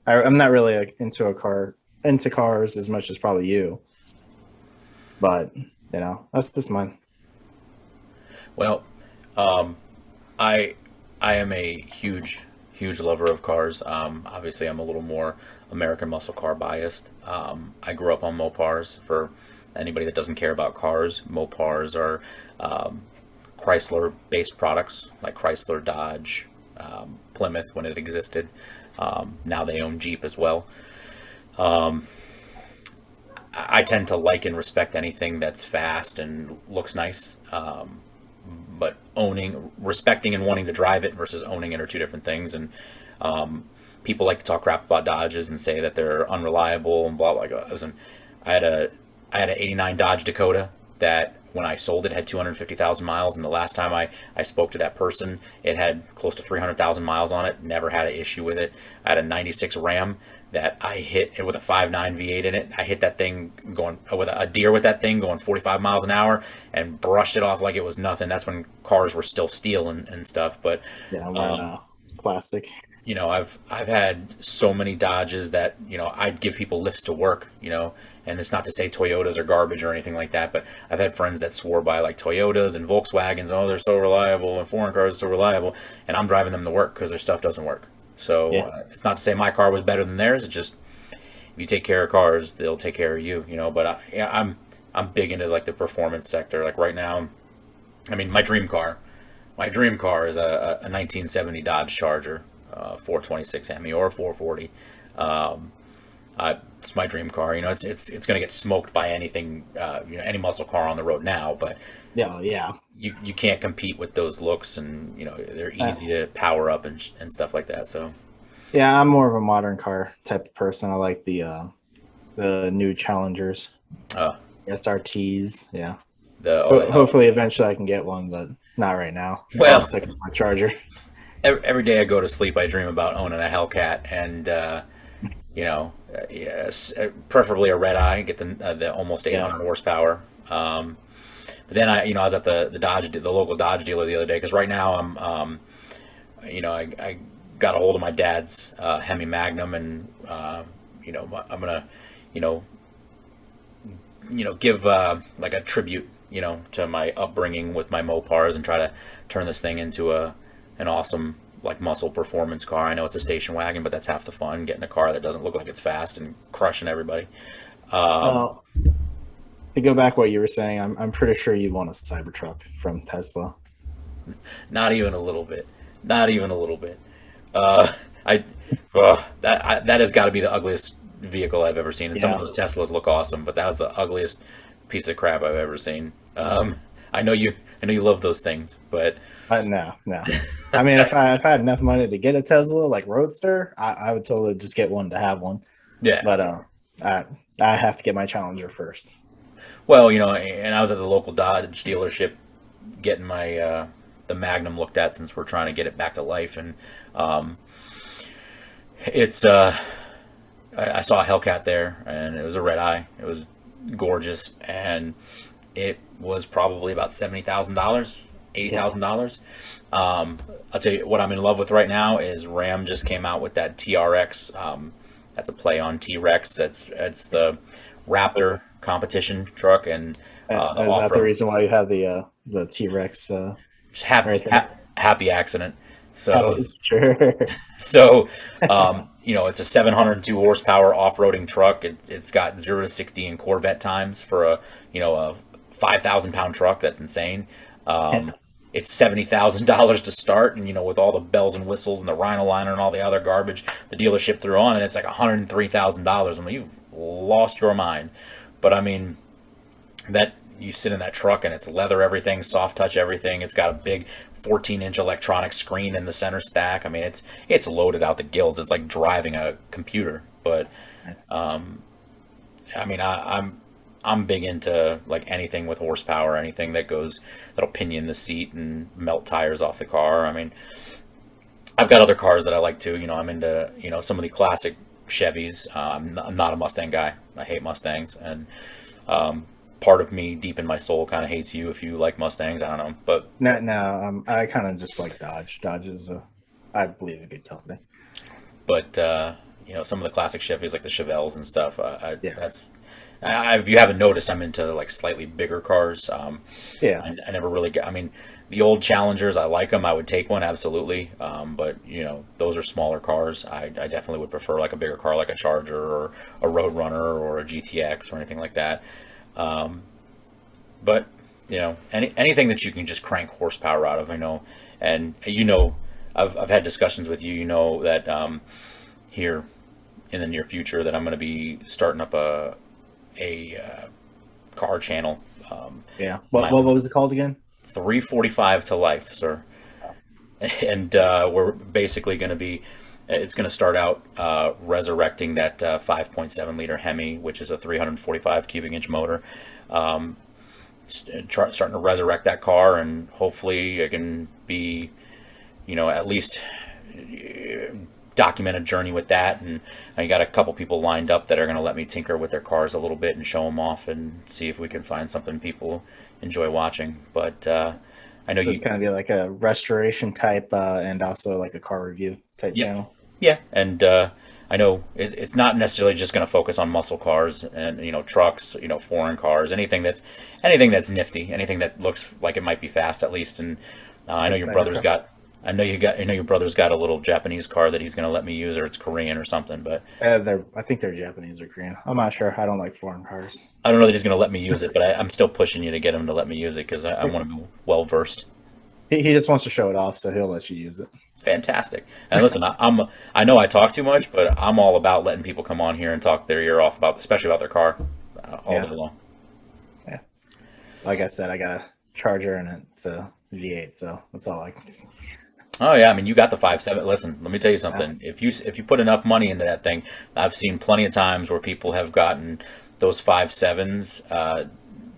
I'm not really into cars as much as probably you, but that's just mine. Well, I am a huge lover of cars. Obviously, I'm a little more American muscle car biased. I grew up on Mopars. For anybody that doesn't care about cars, Mopars are Chrysler-based products like Chrysler, Dodge, Plymouth when it existed. Now they own Jeep as well. I tend to like and respect anything that's fast and looks nice. But respecting and wanting to drive it versus owning it are two different things. And people like to talk crap about Dodges and say that they're unreliable and blah blah blah. Listen, I had an '89 Dodge Dakota that when I sold it had 250,000 miles, and the last time I spoke to that person, it had close to 300,000 miles on it. Never had an issue with it. I had a '96 Ram that I hit with a 5.9 V8 in it. I hit that thing going with a deer with that thing going 45 miles an hour and brushed it off like it was nothing. That's when cars were still steel and stuff. But yeah, plastic. You know, I've had so many Dodges that, you know, I'd give people lifts to work, you know, and it's not to say Toyotas are garbage or anything like that, but I've had friends that swore by like Toyotas and Volkswagens. Oh, they're so reliable, and foreign cars are so reliable, and I'm driving them to work because their stuff doesn't work. So it's not to say my car was better than theirs. It's just, if you take care of cars, they'll take care of you, you know. But I'm big into like the performance sector. Like right now, I mean, my dream car is a 1970 Dodge Charger, 426 Hemi or a 440. It's my dream car. You know, it's going to get smoked by anything, you know, any muscle car on the road now. But yeah. You can't compete with those looks, and you know they're easy to power up and stuff like that. So yeah, I'm more of a modern car type of person. I like the new Challengers, SRTs. Yeah, hopefully eventually I can get one, but not right now. Well, I'll stick with my Charger. Every day I go to sleep, I dream about owning a Hellcat, and you know, yes, preferably a red eye. Get the almost 800 horsepower. But then I was at the local Dodge dealer the other day, because right now I'm, you know, I got a hold of my dad's Hemi Magnum, and you know, I'm gonna, you know, give like a tribute, you know, to my upbringing with my Mopars, and try to turn this thing into an awesome like muscle performance car. I know it's a station wagon, but that's half the fun, getting a car that doesn't look like it's fast and crushing everybody. To go back what you were saying, I'm pretty sure you want a Cybertruck from Tesla. Not even a little bit. Not even a little bit. That has got to be the ugliest vehicle I've ever seen. And some of those Teslas look awesome, but that was the ugliest piece of crap I've ever seen. I know you love those things, but no. I mean, if I had enough money to get a Tesla like Roadster, I would totally just get one to have one. Yeah. But I have to get my Challenger first. Well, you know, and I was at the local Dodge dealership getting my the Magnum looked at, since we're trying to get it back to life, and it's I saw a Hellcat there, and it was a red eye. It was gorgeous, and it was probably about $70,000, $80,000. I'll tell you what I'm in love with right now is Ram just came out with that TRX. That's a play on T-Rex. It's the Raptor competition truck, and that's the reason why you have the T-Rex. Happy accident. So sure. So you know, it's a 702 horsepower off-roading truck. It's got 0 to 60 in Corvette times for a 5,000 pound truck. That's insane. It's $70,000 to start, and you know, with all the bells and whistles and the Rhino liner and all the other garbage the dealership threw on, and it's like $103,000. I mean, you've lost your mind. But I mean, that you sit in that truck and it's leather everything, soft touch everything. It's got a big 14-inch electronic screen in the center stack. I mean, it's loaded out the gills. It's like driving a computer. But I mean, I'm big into like anything with horsepower, anything that'll pinion the seat and melt tires off the car. I mean, I've got other cars that I like too. You know, I'm into, you know, some of the classic Chevys. I'm not a Mustang guy. I hate Mustangs, and part of me deep in my soul kind of hates you if you like Mustangs. I don't know, but no, I kind of just like Dodge. Dodge is I believe, a good company. But you know, some of the classic Chevys like the Chevelles and stuff. If you haven't noticed, I'm into like slightly bigger cars. I never really I mean, the old Challengers, I like them. I would take one, absolutely. But you know, those are smaller cars. I definitely would prefer like a bigger car, like a Charger or a Roadrunner or a GTX or anything like that. But anything that you can just crank horsepower out of, and I've had discussions with you, that here in the near future that I'm going to be starting up a car channel. Yeah. What was it called again? 345 to life, sir. And we're basically going to be, it's going to start out resurrecting that 5.7 liter Hemi, which is a 345 cubic inch motor. Starting to resurrect that car, and hopefully I can be, at least document a journey with that. And I got a couple people lined up that are going to let me tinker with their cars a little bit and show them off and see if we can find something people enjoy watching. But I know it's going to be like a restoration type and also like a car review type channel. Yeah, and I know it's not necessarily just going to focus on muscle cars and trucks, foreign cars, anything that's nifty, anything that looks like it might be fast at least. And I know your brother's got a little Japanese car that he's going to let me use, or it's Korean or something. But I think they're Japanese or Korean. I'm not sure. I don't like foreign cars. I don't know that he's going to let me use it, but I'm still pushing you to get him to let me use it because I want to be well versed. He just wants to show it off, so he'll let you use it. Fantastic. And listen, I know I talk too much, but I'm all about letting people come on here and talk their ear off especially about their car, all day long. Yeah. Like I said, I got a Charger and it's a V8, so that's all I can. Oh yeah, I mean, you got the 5.7. Listen, let me tell you something. If you put enough money into that thing, I've seen plenty of times where people have gotten those 5.7s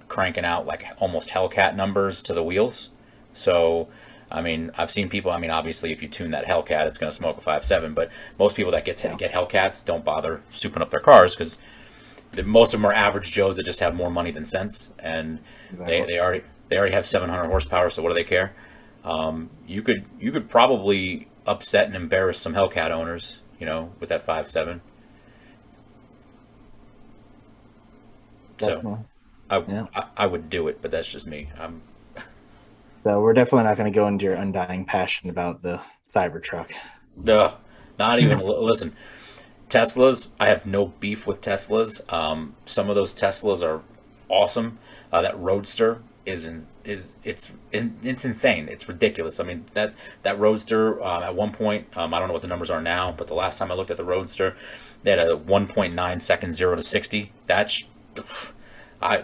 cranking out like almost Hellcat numbers to the wheels. So, I mean, I've seen people. I mean, obviously, if you tune that Hellcat, it's going to smoke a 5.7. But most people that get Hellcats don't bother souping up their cars because most of them are average Joes that just have more money than sense, and they already have 700 horsepower. So what do they care? You could probably upset and embarrass some Hellcat owners, with that 5.7. So I would do it, but that's just me. So we're definitely not going to go into your undying passion about the Cybertruck. Not even. Listen, Teslas. I have no beef with Teslas. Some of those Teslas are awesome. That Roadster is insane. It's ridiculous. I mean, that Roadster at one point, I don't know what the numbers are now, but the last time I looked at the Roadster, they had a 1.9 second 0 to 60.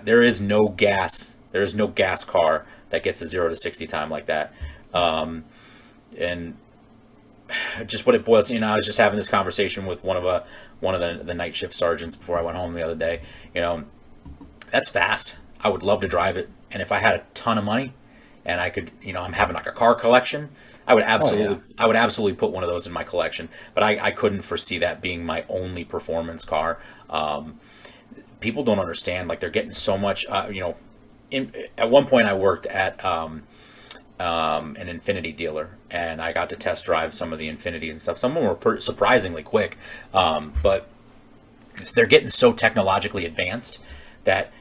There is no gas. There is no gas car that gets a 0 to 60 time like that. And just what it boils, I was just having this conversation with one of the night shift sergeants before I went home the other day. That's fast. I would love to drive it. And if I had a ton of money and I could, I'm having like a car collection, I would absolutely put one of those in my collection. But I couldn't foresee that being my only performance car. People don't understand, like they're getting so much, at one point I worked at an Infiniti dealer, and I got to test drive some of the Infinitis and stuff. Some of them were surprisingly quick, but they're getting so technologically advanced that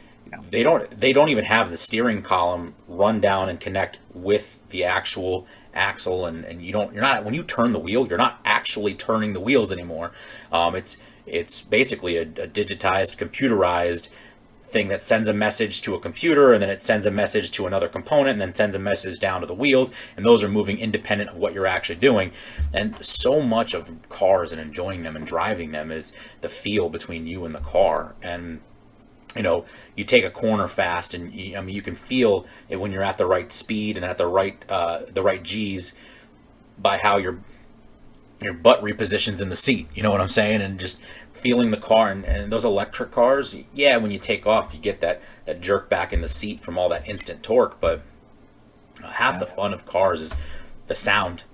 they don't even have the steering column run down and connect with the actual axle, and you're not, when you turn the wheel, you're not actually turning the wheels anymore. It's basically a digitized, computerized thing that sends a message to a computer, and then it sends a message to another component, and then sends a message down to the wheels, and those are moving independent of what you're actually doing. And so much of cars and enjoying them and driving them is the feel between you and the car. And you take a corner fast, and you can feel it when you're at the right speed and at the right G's by how your butt repositions in the seat. You know what I'm saying? And just feeling the car. And those electric cars, when you take off, you get that jerk back in the seat from all that instant torque. But half the fun of cars is the sound.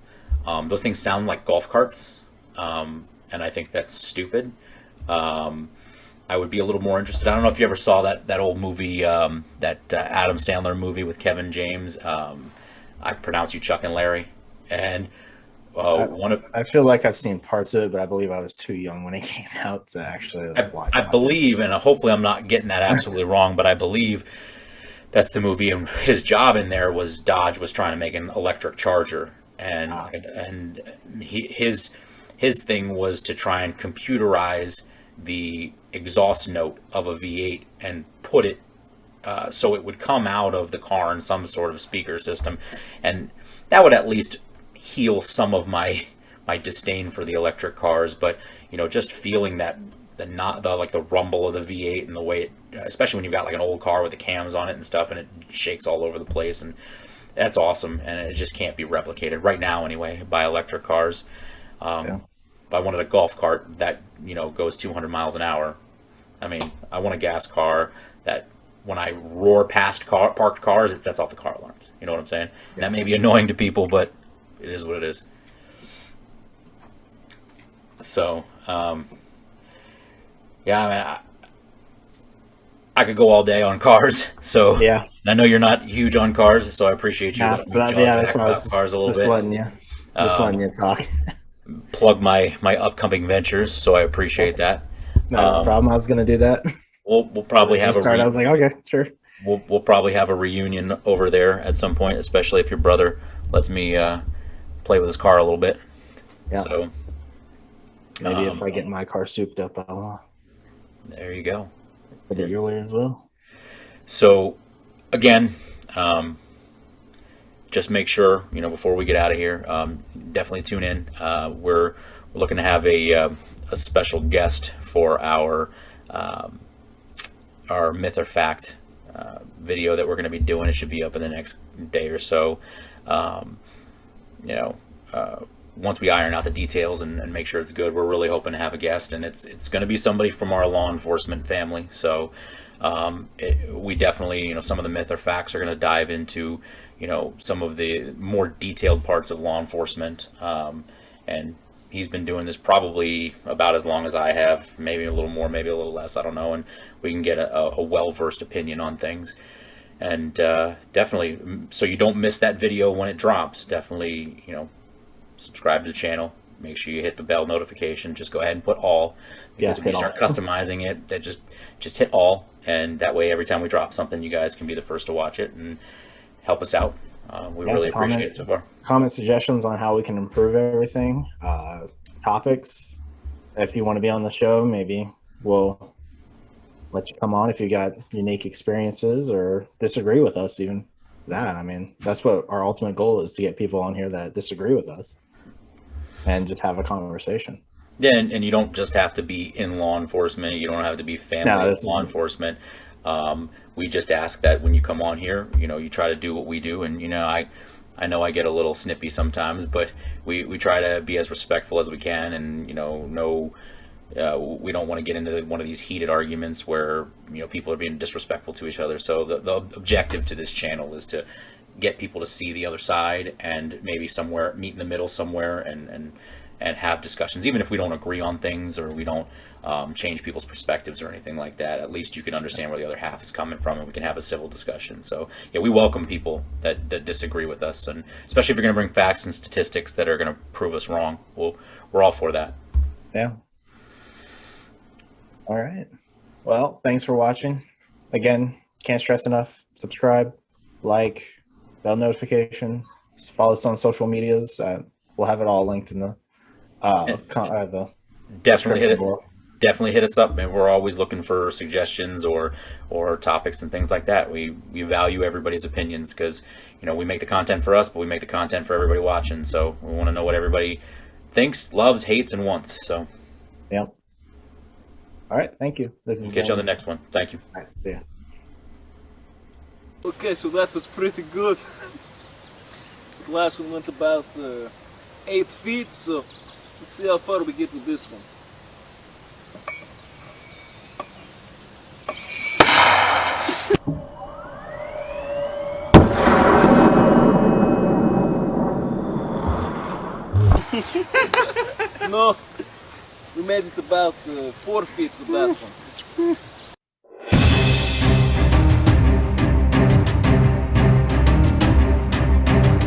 Those things sound like golf carts, and I think that's stupid. I would be a little more interested. I don't know if you ever saw that old movie, that Adam Sandler movie with Kevin James. I Pronounce You Chuck and Larry. And I feel like I've seen parts of it, but I believe I was too young when it came out to actually watch it. I believe, and hopefully I'm not getting that absolutely wrong, but I believe that's the movie. And his job in there was Dodge was trying to make an electric Charger, and his thing was to try and computerize the exhaust note of a V8 and put it so it would come out of the car in some sort of speaker system, and that would at least heal some of my disdain for the electric cars. But just feeling that the rumble of the V8 and the way it, especially when you've got like an old car with the cams on it and stuff, and it shakes all over the place, and that's awesome, and it just can't be replicated right now anyway by electric cars. By one of the golf cart that goes 200 miles an hour. I mean, I want a gas car that when I roar past parked cars, it sets off the car alarms. You know what I'm saying? And that may be annoying to people, but it is what it is. So, yeah, I mean, I could go all day on cars. So Yeah. I know you're not huge on cars, so I appreciate you. Nah, letting so me that's jaw why I jack was about cars a little just bit. letting you talk. Plug my upcoming ventures, so I appreciate that. No problem. I was gonna do that. We'll probably have I was like, okay, sure. we'll probably have a reunion over there at some point, especially if your brother lets me play with his car a little bit. Yeah. So Maybe if I get my car souped up, I'll there you go. put it your way as well. So again, just make sure before we get out of here, definitely tune in. We're looking to have a special guest for our myth or fact video that we're going to be doing. It should be up in the next day or so. Once we iron out the details and make sure it's good, we're really hoping to have a guest, and it's going to be somebody from our law enforcement family. So we definitely, some of the myth or facts are going to dive into, some of the more detailed parts of law enforcement. And he's been doing this probably about as long as I have, maybe a little more, maybe a little less, I don't know. And we can get a well-versed opinion on things. And definitely, so you don't miss that video when it drops, definitely, subscribe to the channel. Make sure you hit the bell notification. Just go ahead and put all, because if we start customizing it, that just hit all, and that way every time we drop something, you guys can be the first to watch it and help us out. We really appreciate it so far. Comment suggestions on how we can improve everything. Topics. If you want to be on the show, maybe we'll let you come on if you got unique experiences or disagree with us even. I mean, that's what our ultimate goal is, to get people on here that disagree with us and just have a conversation. Yeah, and you don't just have to be in law enforcement. You don't have to be family law enforcement. We just ask that when you come on here, you try to do what we do. And, I know I get a little snippy sometimes, but we try to be as respectful as we can. And, we don't want to get into one of these heated arguments where, people are being disrespectful to each other. So the objective to this channel is to get people to see the other side and maybe somewhere meet in the middle somewhere and have discussions, even if we don't agree on things or we don't change people's perspectives or anything like that. At least you can understand where the other half is coming from, and we can have a civil discussion. So yeah, we welcome people that disagree with us, and especially if you're going to bring facts and statistics that are going to prove us wrong. We're all for that. Yeah. All right. Well, thanks for watching. Again, can't stress enough. Subscribe, like, bell notification. Just follow us on social medias. We'll have it all linked in the definitely hit it. Definitely hit us up, man. We're always looking for suggestions or topics and things like that. We value everybody's opinions because we make the content for us, but we make the content for everybody watching. So we want to know what everybody thinks, loves, hates, and wants. So yeah. All right. Thank you. We'll catch you on the next one. Thank you. All right, see ya. Okay, so that was pretty good. The last one went about 8 feet, so let's see how far we get with this one. No, we made it about 4 feet with that one.